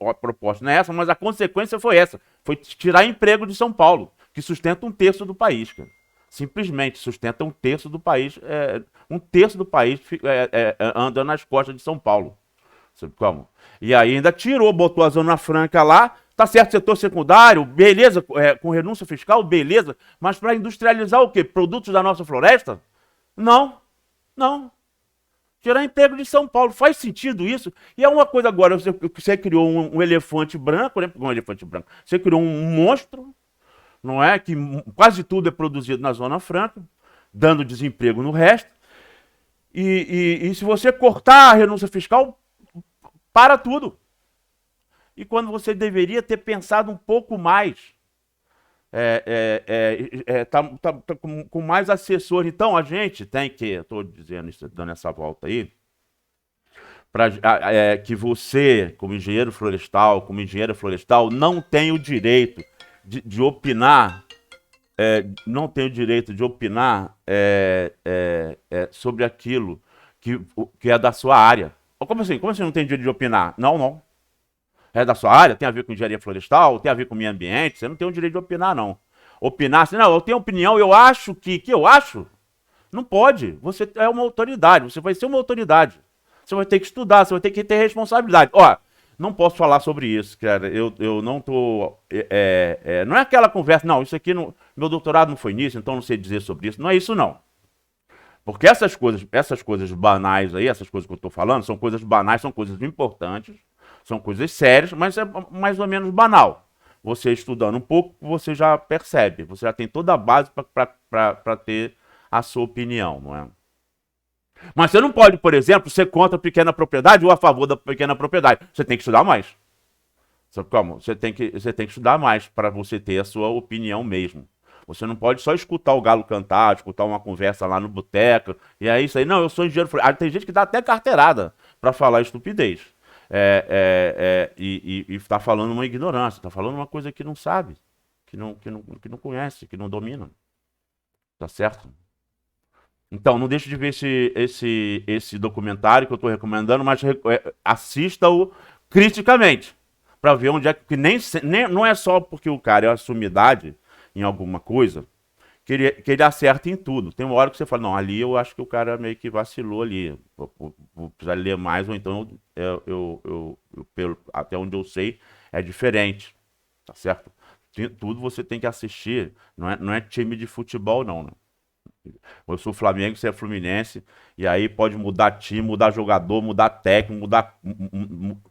Speaker 1: A proposta não é essa, mas a consequência foi essa. Foi tirar emprego de São Paulo, que sustenta um terço do país, cara. Simplesmente sustenta um terço do país. Um terço do país anda nas costas de São Paulo. Sabe como? E aí ainda botou a Zona Franca lá. Tá certo, setor secundário, beleza, com renúncia fiscal, beleza. Mas para industrializar o quê? Produtos da nossa floresta? Não, não. Tirar emprego de São Paulo. Faz sentido isso? E é uma coisa agora, você criou um elefante branco, né? Um elefante branco. Você criou um monstro, não é? Que quase tudo é produzido na Zona Franca, dando desemprego no resto. E se você cortar a renúncia fiscal, para tudo. E quando você deveria ter pensado um pouco mais, tá com mais assessor. Então a gente tem que, estou dizendo isso, dando essa volta aí, que você, como engenheiro florestal, não tem o direito de opinar, não tem o direito de opinar sobre aquilo que é da sua área. Como assim? Como você não tem direito de opinar? Não, não. É da sua área, tem a ver com engenharia florestal, tem a ver com meio ambiente, você não tem o direito de opinar, não. Opinar assim, não, eu tenho opinião, eu acho que eu acho. Não pode. Você é uma autoridade, você vai ser uma autoridade. Você vai ter que estudar, você vai ter que ter responsabilidade. Ó, não posso falar sobre isso, cara. Eu não tô. Não é aquela conversa, não, isso aqui, meu doutorado não foi nisso, então não sei dizer sobre isso. Não é isso, não. Porque essas coisas banais aí, essas coisas que eu tô falando, são coisas banais, são coisas importantes. São coisas sérias, mas é mais ou menos banal. Você estudando um pouco, você já percebe. Você já tem toda a base para ter a sua opinião, não é? Mas você não pode, por exemplo, ser contra a pequena propriedade ou a favor da pequena propriedade. Você tem que estudar mais. Sabe como? Você tem que estudar mais para você ter a sua opinião mesmo. Você não pode só escutar o galo cantar, escutar uma conversa lá no boteco, e é isso aí. Não, eu sou engenheiro florestal. Tem gente que dá até carteirada para falar estupidez. E está falando uma ignorância, está falando uma coisa que não sabe, que não conhece, que não domina. Tá certo? Então, não deixe de ver esse documentário que eu estou recomendando, mas assista-o criticamente, para ver onde é que nem não é só porque o cara é uma sumidade em alguma coisa, que ele acerta em tudo. Tem uma hora que você fala, não, ali eu acho que o cara meio que vacilou ali. Vou precisar ler mais, ou então até onde eu sei, é diferente. Tá certo? Tudo você tem que assistir. Não é time de futebol, não, né? Eu sou Flamengo, você é Fluminense, e aí pode mudar time, mudar jogador, mudar técnico, mudar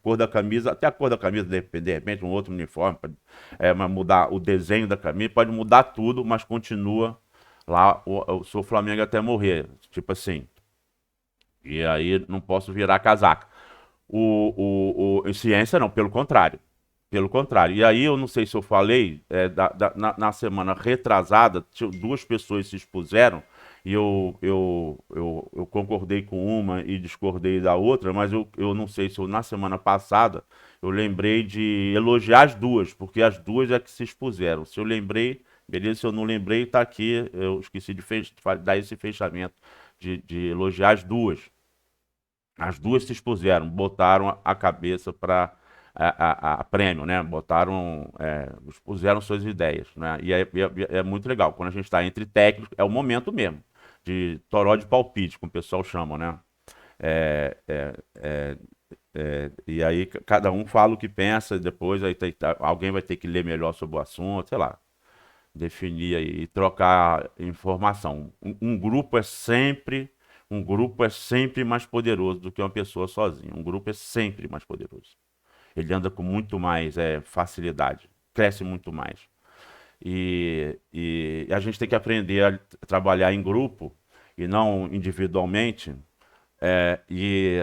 Speaker 1: cor da camisa, até a cor da camisa, de repente, um outro uniforme, mas mudar o desenho da camisa, pode mudar tudo, mas continua lá, eu sou Flamengo até morrer, tipo assim. E aí não posso virar casaca. Ciência não, pelo contrário. Pelo contrário. E aí eu não sei se eu falei, na semana retrasada, duas pessoas se expuseram e eu concordei com uma e discordei da outra, mas eu não sei se na semana passada eu lembrei de elogiar as duas, porque as duas é que se expuseram. Se eu lembrei, beleza, se eu não lembrei, tá aqui, eu esqueci de dar esse fechamento, de elogiar as duas. As duas se expuseram, botaram a cabeça para a prêmio, né? Expuseram suas ideias, né? E é muito legal. Quando a gente está entre técnicos, é o momento mesmo de toró de palpite, como o pessoal chama, né? É, é, é, e aí cada um fala o que pensa, depois alguém vai ter que ler melhor sobre o assunto, sei lá, definir aí, e trocar informação. Um grupo é sempre mais poderoso do que uma pessoa sozinha. Um grupo é sempre mais poderoso. Ele anda com muito mais facilidade, cresce muito mais. E a gente tem que aprender a trabalhar em grupo e não individualmente, é, e,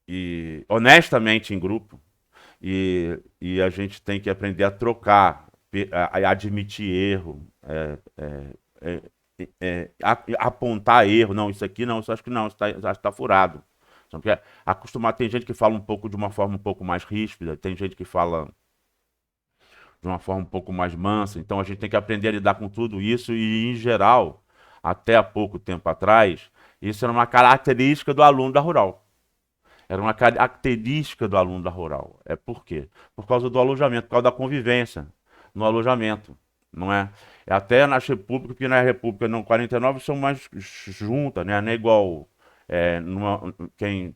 Speaker 1: e honestamente em grupo. E a gente tem que aprender a trocar, a admitir erro, apontar erro. Não, isso aqui não, isso acho que não, isso está furado. Só que acostumar, tem gente que fala um pouco de uma forma um pouco mais ríspida, tem gente que fala de uma forma um pouco mais mansa. Então a gente tem que aprender a lidar com tudo isso e, em geral, até há pouco tempo atrás, isso era uma característica do aluno da Rural. Era uma característica do aluno da Rural. É por quê? Por causa do alojamento, por causa da convivência no alojamento, não é? É até nas repúblicas, porque na República não 49 são mais juntas, né? Não é igual quem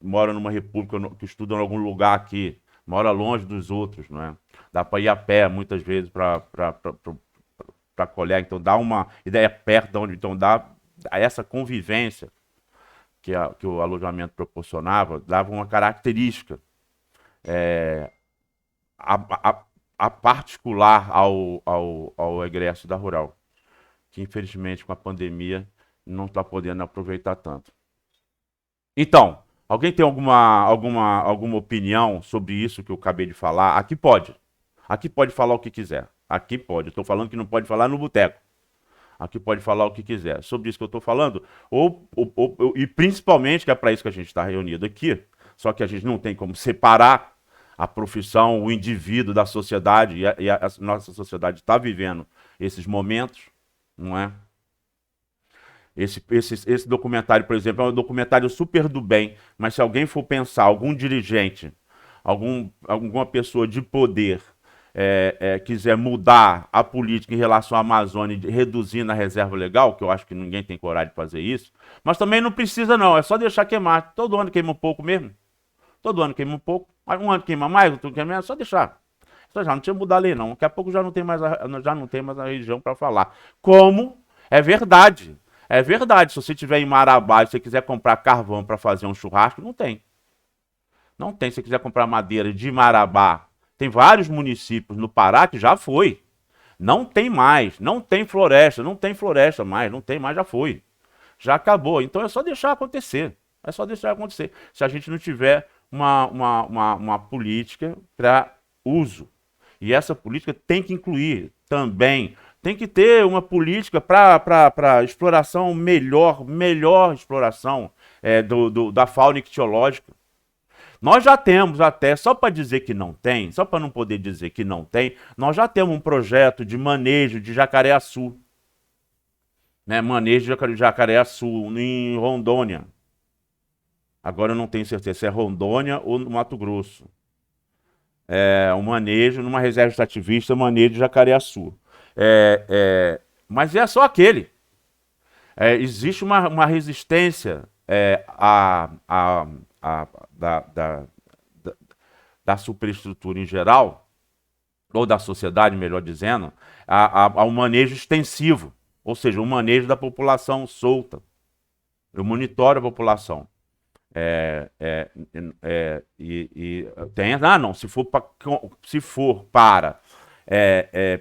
Speaker 1: mora numa república, que estuda em algum lugar aqui, mora longe dos outros, não é? Dá para ir a pé muitas vezes para colher, então dá uma ideia perto de onde, então dá essa convivência que o alojamento proporcionava, dava uma característica a, a, a particular ao egresso da Rural, que infelizmente com a pandemia não está podendo aproveitar tanto. Então, alguém tem alguma opinião sobre isso que eu acabei de falar? Aqui pode. Aqui pode falar o que quiser. Aqui pode. Estou falando que não pode falar no boteco. Aqui pode falar o que quiser. Sobre isso que eu estou falando, e principalmente, que é para isso que a gente está reunido aqui, só que a gente não tem como separar a profissão, o indivíduo da sociedade, e a nossa sociedade está vivendo esses momentos, não é? Esse documentário, por exemplo, é um documentário super do bem, mas se alguém for pensar, algum dirigente, alguma pessoa de poder, quiser mudar a política em relação à Amazônia, reduzindo a reserva legal, que eu acho que ninguém tem coragem de fazer isso, mas também não precisa não, é só deixar queimar. Todo ano queima um pouco mesmo. Todo ano queima um pouco, um ano queima mais, outro queima menos, é só deixar. Só já não tinha que mudar a lei não. Daqui a pouco já não tem mais a região para falar. Como é verdade. É verdade, se você estiver em Marabá e você quiser comprar carvão para fazer um churrasco, não tem. Não tem. Se você quiser comprar madeira de Marabá, tem vários municípios no Pará que já foi. Não tem mais. Não tem floresta. Não tem floresta mais. Não tem mais, já foi. Já acabou. Então é só deixar acontecer. É só deixar acontecer. Se a gente não tiver uma política para uso. E essa política tem que incluir também. Tem que ter uma política para exploração melhor exploração da fauna ictiológica. Nós já temos até, só para dizer que não tem, só para não poder dizer que não tem, nós já temos um projeto de manejo de jacaré-açu. Né? Manejo de jacaré-açu em Rondônia. Agora eu não tenho certeza se é Rondônia ou no Mato Grosso. É um manejo, numa reserva extrativista, manejo de jacaré-açu. Mas é só aquele. Existe uma resistência da, da, da superestrutura em geral, ou da sociedade, melhor dizendo, ao manejo extensivo, ou seja, o manejo da população solta. Eu monitoro a população. Não, se for para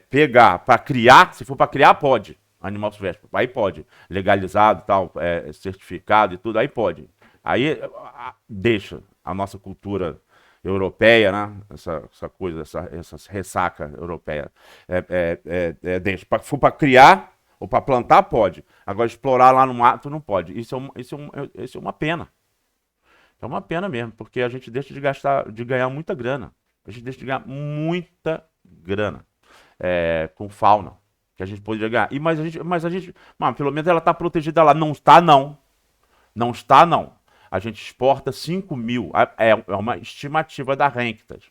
Speaker 1: pegar, para criar, se for para criar, pode. Animal silvestre, aí pode. Legalizado, tal, certificado e tudo, aí pode. Aí deixa a nossa cultura europeia, né? Essa coisa, essa ressaca europeia. Deixa. Se for para criar ou para plantar, pode. Agora, explorar lá no mato, não pode. Isso é uma pena. É uma pena mesmo, porque a gente deixa de ganhar muita grana. A gente deixa de ganhar muita grana com fauna, que a gente poderia ganhar. Mas pelo menos ela está protegida lá. Não está, não. Não está, não. A gente exporta 5 mil. É uma estimativa da Renktas,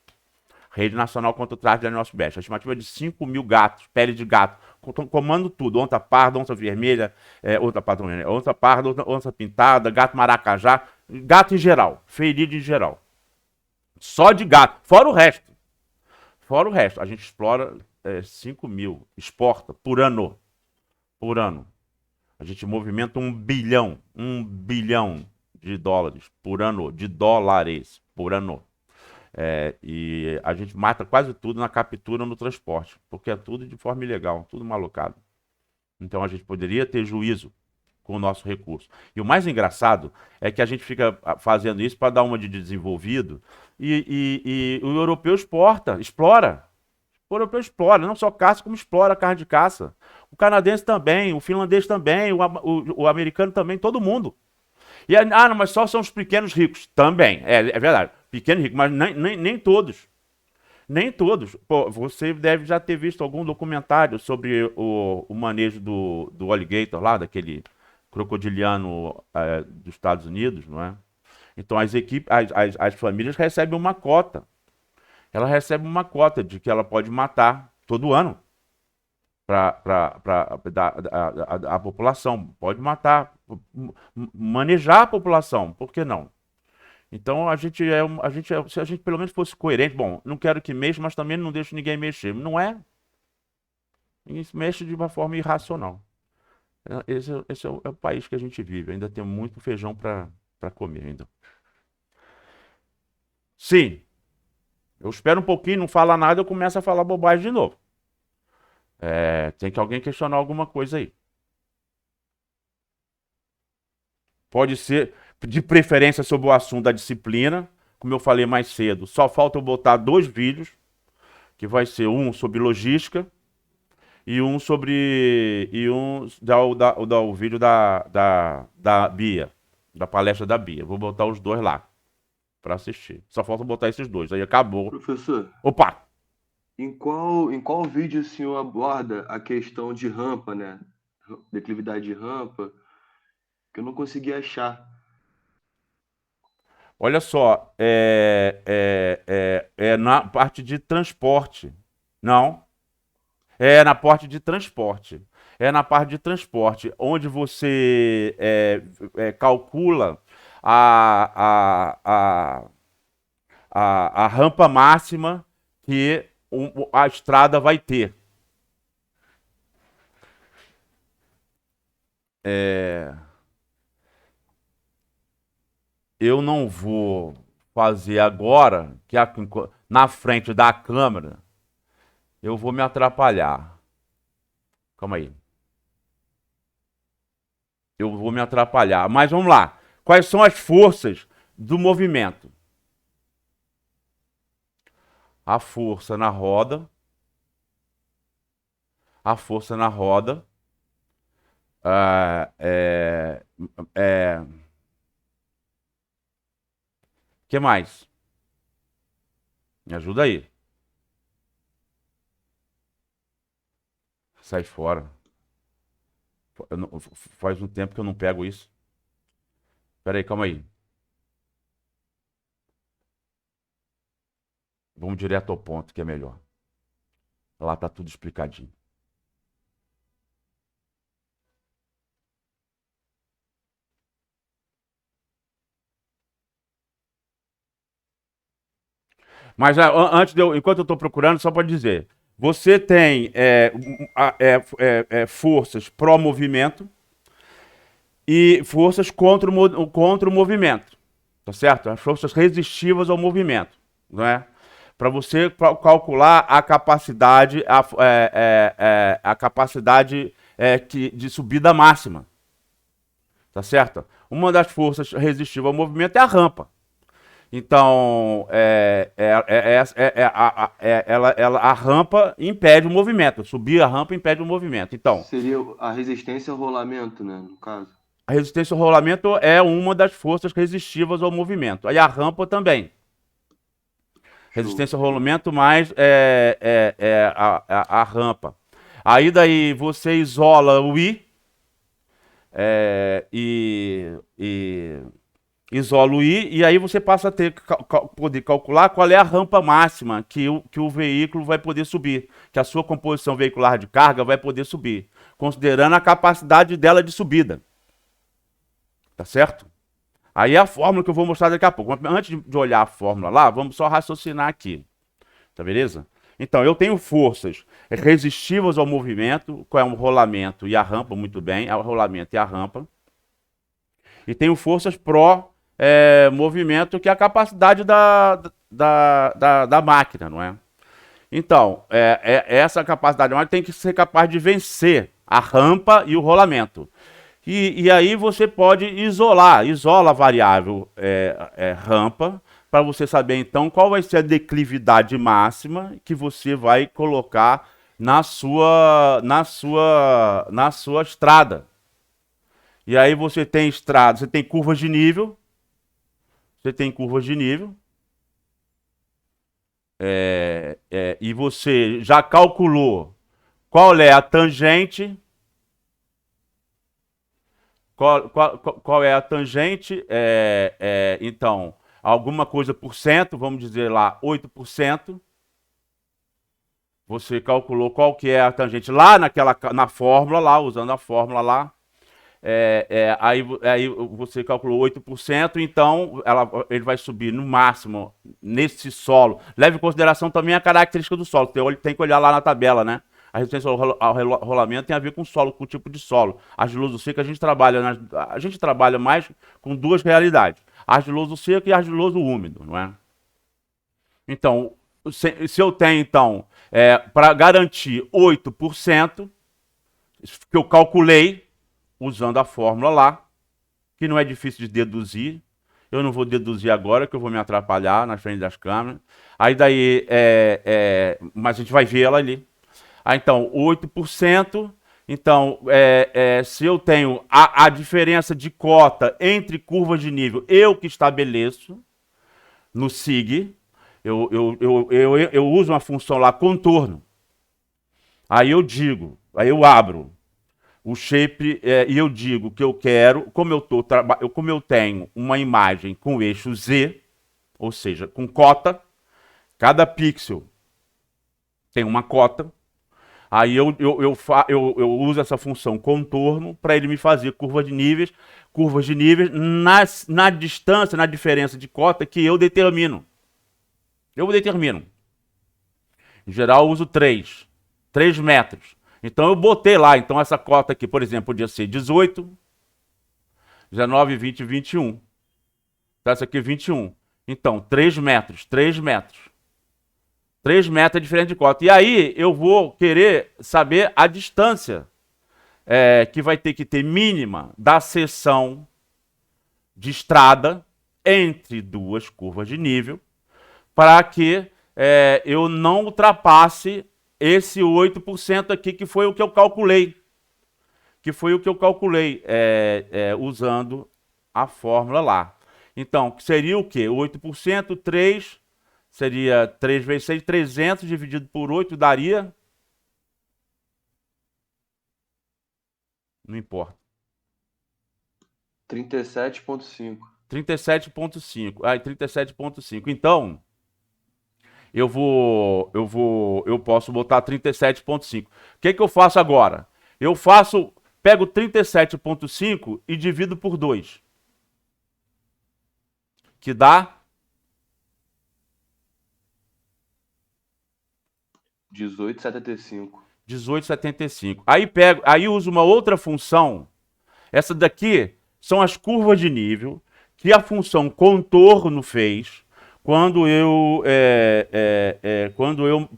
Speaker 1: Rede Nacional contra o Tráfico de Animais Silvestres. A estimativa é de 5 mil gatos, pele de gato, comando tudo. Onça parda, onça vermelha, onça parda, onça pintada, gato maracajá, gato em geral, ferido em geral. Só de gato, fora o resto. Fora o resto. A gente explora 5 mil, exporta por ano. Por ano. A gente movimenta 1 bilhão de dólares por ano, de dólares por ano. E a gente mata quase tudo na captura no transporte, porque é tudo de forma ilegal, tudo malucado. Então a gente poderia ter juízo com o nosso recurso. E o mais engraçado é que a gente fica fazendo isso para dar uma de desenvolvido e o europeu explora. O europeu explora, não só caça, como explora carne de caça. O canadense também, o finlandês também, o americano também, todo mundo. Não, mas só são os pequenos ricos. Também, é verdade. Pequenos ricos, mas nem todos. Nem todos. Pô, você deve já ter visto algum documentário sobre o manejo do alligator lá, daquele crocodiliano dos Estados Unidos, não é? Então as famílias recebem uma cota. Ela recebe uma cota de que ela pode matar todo ano para a população. Pode matar, manejar a população, por que não? Então se a gente pelo menos fosse coerente, bom, não quero que mexa, mas também não deixo ninguém mexer. Não é? Ninguém se mexe de uma forma irracional. Esse é o país que a gente vive. Ainda tem muito feijão para comer ainda. Sim, eu espero um pouquinho, não fala nada, eu começo a falar bobagem de novo. Tem que alguém questionar alguma coisa aí. Pode ser, de preferência, sobre o assunto da disciplina, como eu falei mais cedo. Só falta eu botar 2 vídeos, que vai ser um sobre logística e um sobre. E um. O vídeo da Bia, da palestra da Bia. Vou botar os 2 lá para assistir. Só falta botar esses 2. Aí acabou.
Speaker 3: Professor,
Speaker 1: Opa!
Speaker 3: em qual vídeo o senhor aborda a questão de rampa, né? Declividade de rampa, que eu não consegui achar.
Speaker 1: Olha só, é na parte de transporte. Não, é na parte de transporte. É na parte de transporte, onde você calcula a, a, a rampa máxima que a estrada vai ter. Eu não vou fazer agora, que na frente da câmera, eu vou me atrapalhar. Calma aí. Eu vou me atrapalhar. Mas vamos lá. Quais são as forças do movimento? A força na roda. A força na roda. Ah, que mais? Me ajuda aí. Sai fora. Faz um tempo que eu não pego isso. Espera aí, calma aí. Vamos direto ao ponto, que é melhor. Lá tá tudo explicadinho. Mas enquanto eu estou procurando, só para dizer, você tem forças pró-movimento e forças contra o movimento, tá certo? As forças resistivas ao movimento, não é? Para você calcular a capacidade, a capacidade de subida máxima, tá certo? Uma das forças resistivas ao movimento é a rampa. Então, a rampa impede o movimento. Subir a rampa impede o movimento. Então,
Speaker 3: Seria a resistência ao rolamento, né? No caso.
Speaker 1: a resistência ao rolamento é uma das forças resistivas ao movimento. Aí a rampa também.
Speaker 3: Show,
Speaker 1: Resistência ao
Speaker 3: show.
Speaker 1: rolamento mais a rampa. Aí daí você isola o I e isola o I, e aí você passa a poder calcular qual é a rampa máxima que o veículo vai poder subir, que a sua composição veicular de carga vai poder subir, considerando a capacidade dela de subida. Tá certo? Aí é a fórmula que eu vou mostrar daqui a pouco. Mas antes de olhar a fórmula lá, vamos só raciocinar aqui. Tá beleza? Então, eu tenho forças resistivas ao movimento, que é o rolamento e a rampa, muito bem, é o rolamento e a rampa. E tenho forças pró movimento, que é a capacidade da máquina, não é? Então, essa capacidade da máquina tem que ser capaz de vencer a rampa e o rolamento. E aí você pode isola a variável rampa, para você saber então qual vai ser a declividade máxima que você vai colocar na sua estrada. E aí você tem estrada, você tem curvas de nível, e você já calculou qual é a tangente. Qual é a tangente? Então, alguma coisa por cento, vamos dizer lá, 8%. Você calculou qual que é a tangente lá na fórmula, lá, usando a fórmula lá. Aí você calculou 8%, então ele vai subir no máximo nesse solo. Leve em consideração também a característica do solo. Tem que olhar lá na tabela, né? A resistência ao rolamento tem a ver com o solo, com o tipo de solo. Argiloso seco, a gente trabalha mais com duas realidades: argiloso seco e argiloso úmido, não é? Então, se eu tenho, então, para garantir 8%, que eu calculei usando a fórmula lá, que não é difícil de deduzir. Eu não vou deduzir agora, que eu vou me atrapalhar na frente das câmeras. Aí daí, mas a gente vai ver ela ali. Então, 8%. Então, se eu tenho a diferença de cota entre curvas de nível, eu que estabeleço no SIG, eu uso uma função lá, contorno. Aí eu abro o shape e eu digo que eu quero, como eu tenho uma imagem com eixo Z, ou seja, com cota, cada pixel tem uma cota. Aí eu uso essa função contorno para ele me fazer curvas de níveis na distância, na diferença de cota que eu determino. Em geral, eu uso 3 metros. Então, eu botei lá. Então, essa cota aqui, por exemplo, podia ser 18, 19, 20, 21. Então, essa aqui é 21. Então, 3 metros. 3 metros é diferente de cota. E aí, eu vou querer saber a distância que vai ter que ter mínima da seção de estrada entre duas curvas de nível, para que eu não ultrapasse esse 8% aqui, que foi o que eu calculei. Usando a fórmula lá. Então, seria o quê? 8%, 3, seria 3 vezes 6, 300 dividido por 8 daria... Não importa.
Speaker 3: 37,5.
Speaker 1: 37,5. 37,5. Então, eu posso botar 37,5. O que eu faço agora? Pego 37,5 e divido por 2. Que dá
Speaker 3: 18,75.
Speaker 1: 18,75. Aí uso uma outra função. Essa daqui são as curvas de nível que a função contorno fez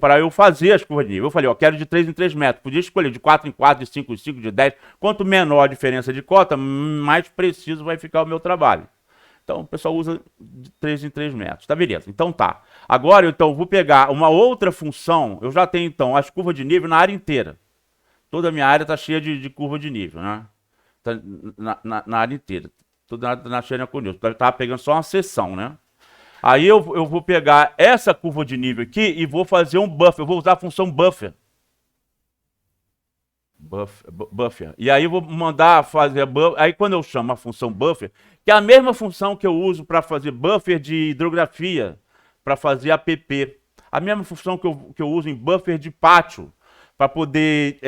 Speaker 1: para eu fazer as curvas de nível. Eu falei, quero de 3 em 3 metros. Podia escolher de 4 em 4, de 5 em 5, de 10. Quanto menor a diferença de cota, mais preciso vai ficar o meu trabalho. Então, o pessoal usa de 3 em 3 metros. Tá, beleza. Então, tá. Agora, eu vou pegar uma outra função. Eu já tenho, então, as curvas de nível na área inteira. Toda a minha área está cheia de curva de nível, né? Tá na área inteira. Toda na cheia com nível. Eu estava pegando só uma seção, né? Aí eu vou pegar essa curva de nível aqui e vou fazer um buffer. Eu vou usar a função buffer. Buffer. E aí eu vou mandar fazer buffer. Aí quando eu chamo a função buffer, que é a mesma função que eu uso para fazer buffer de hidrografia, para fazer APP. A mesma função que eu uso em buffer de pátio, para poder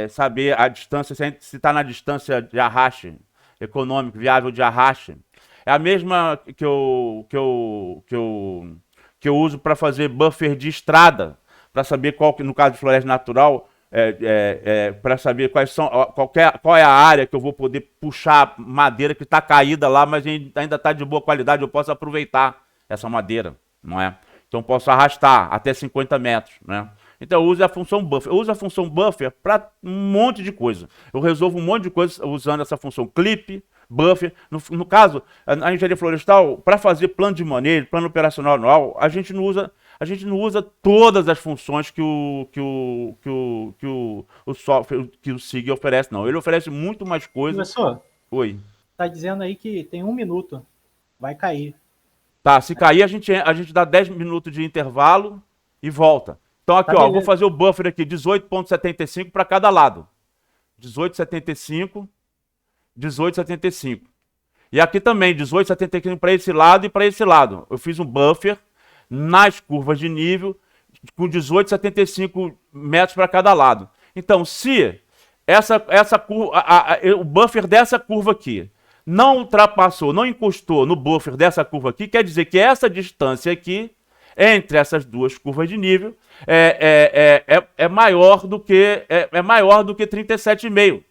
Speaker 1: saber a distância, se está na distância de arraste econômico, viável de arraste. É a mesma que eu uso para fazer buffer de estrada, para saber qual, no caso de floresta natural, para saber qual é a área que eu vou poder puxar madeira que está caída lá, mas ainda está de boa qualidade, eu posso aproveitar. essa madeira, não é? Então posso arrastar até 50 metros, né? Então eu uso a função buffer. Eu uso a função buffer para um monte de coisa. Eu resolvo um monte de coisa usando essa função clip, buffer. No caso, a engenharia florestal, para fazer plano de manejo, plano operacional anual, a gente não usa todas as funções que o software, que o SIG oferece, não. Ele oferece muito mais coisas.
Speaker 4: Professor,
Speaker 1: Oi.
Speaker 4: tá dizendo aí que tem 1 minuto. Vai cair.
Speaker 1: Tá, se cair, a gente dá 10 minutos de intervalo e volta. Então aqui,
Speaker 4: Tá,
Speaker 1: ó,
Speaker 4: beleza.
Speaker 1: vou fazer o buffer aqui, 18,75 para cada lado. 18,75, 18,75. E aqui também, 18,75 para esse lado e para esse lado. Eu fiz um buffer nas curvas de nível com 18,75 metros para cada lado. Então, se essa curva, o buffer dessa curva aqui não ultrapassou, não encostou no buffer dessa curva aqui, quer dizer que essa distância aqui entre essas duas curvas de nível é maior do que 37,5.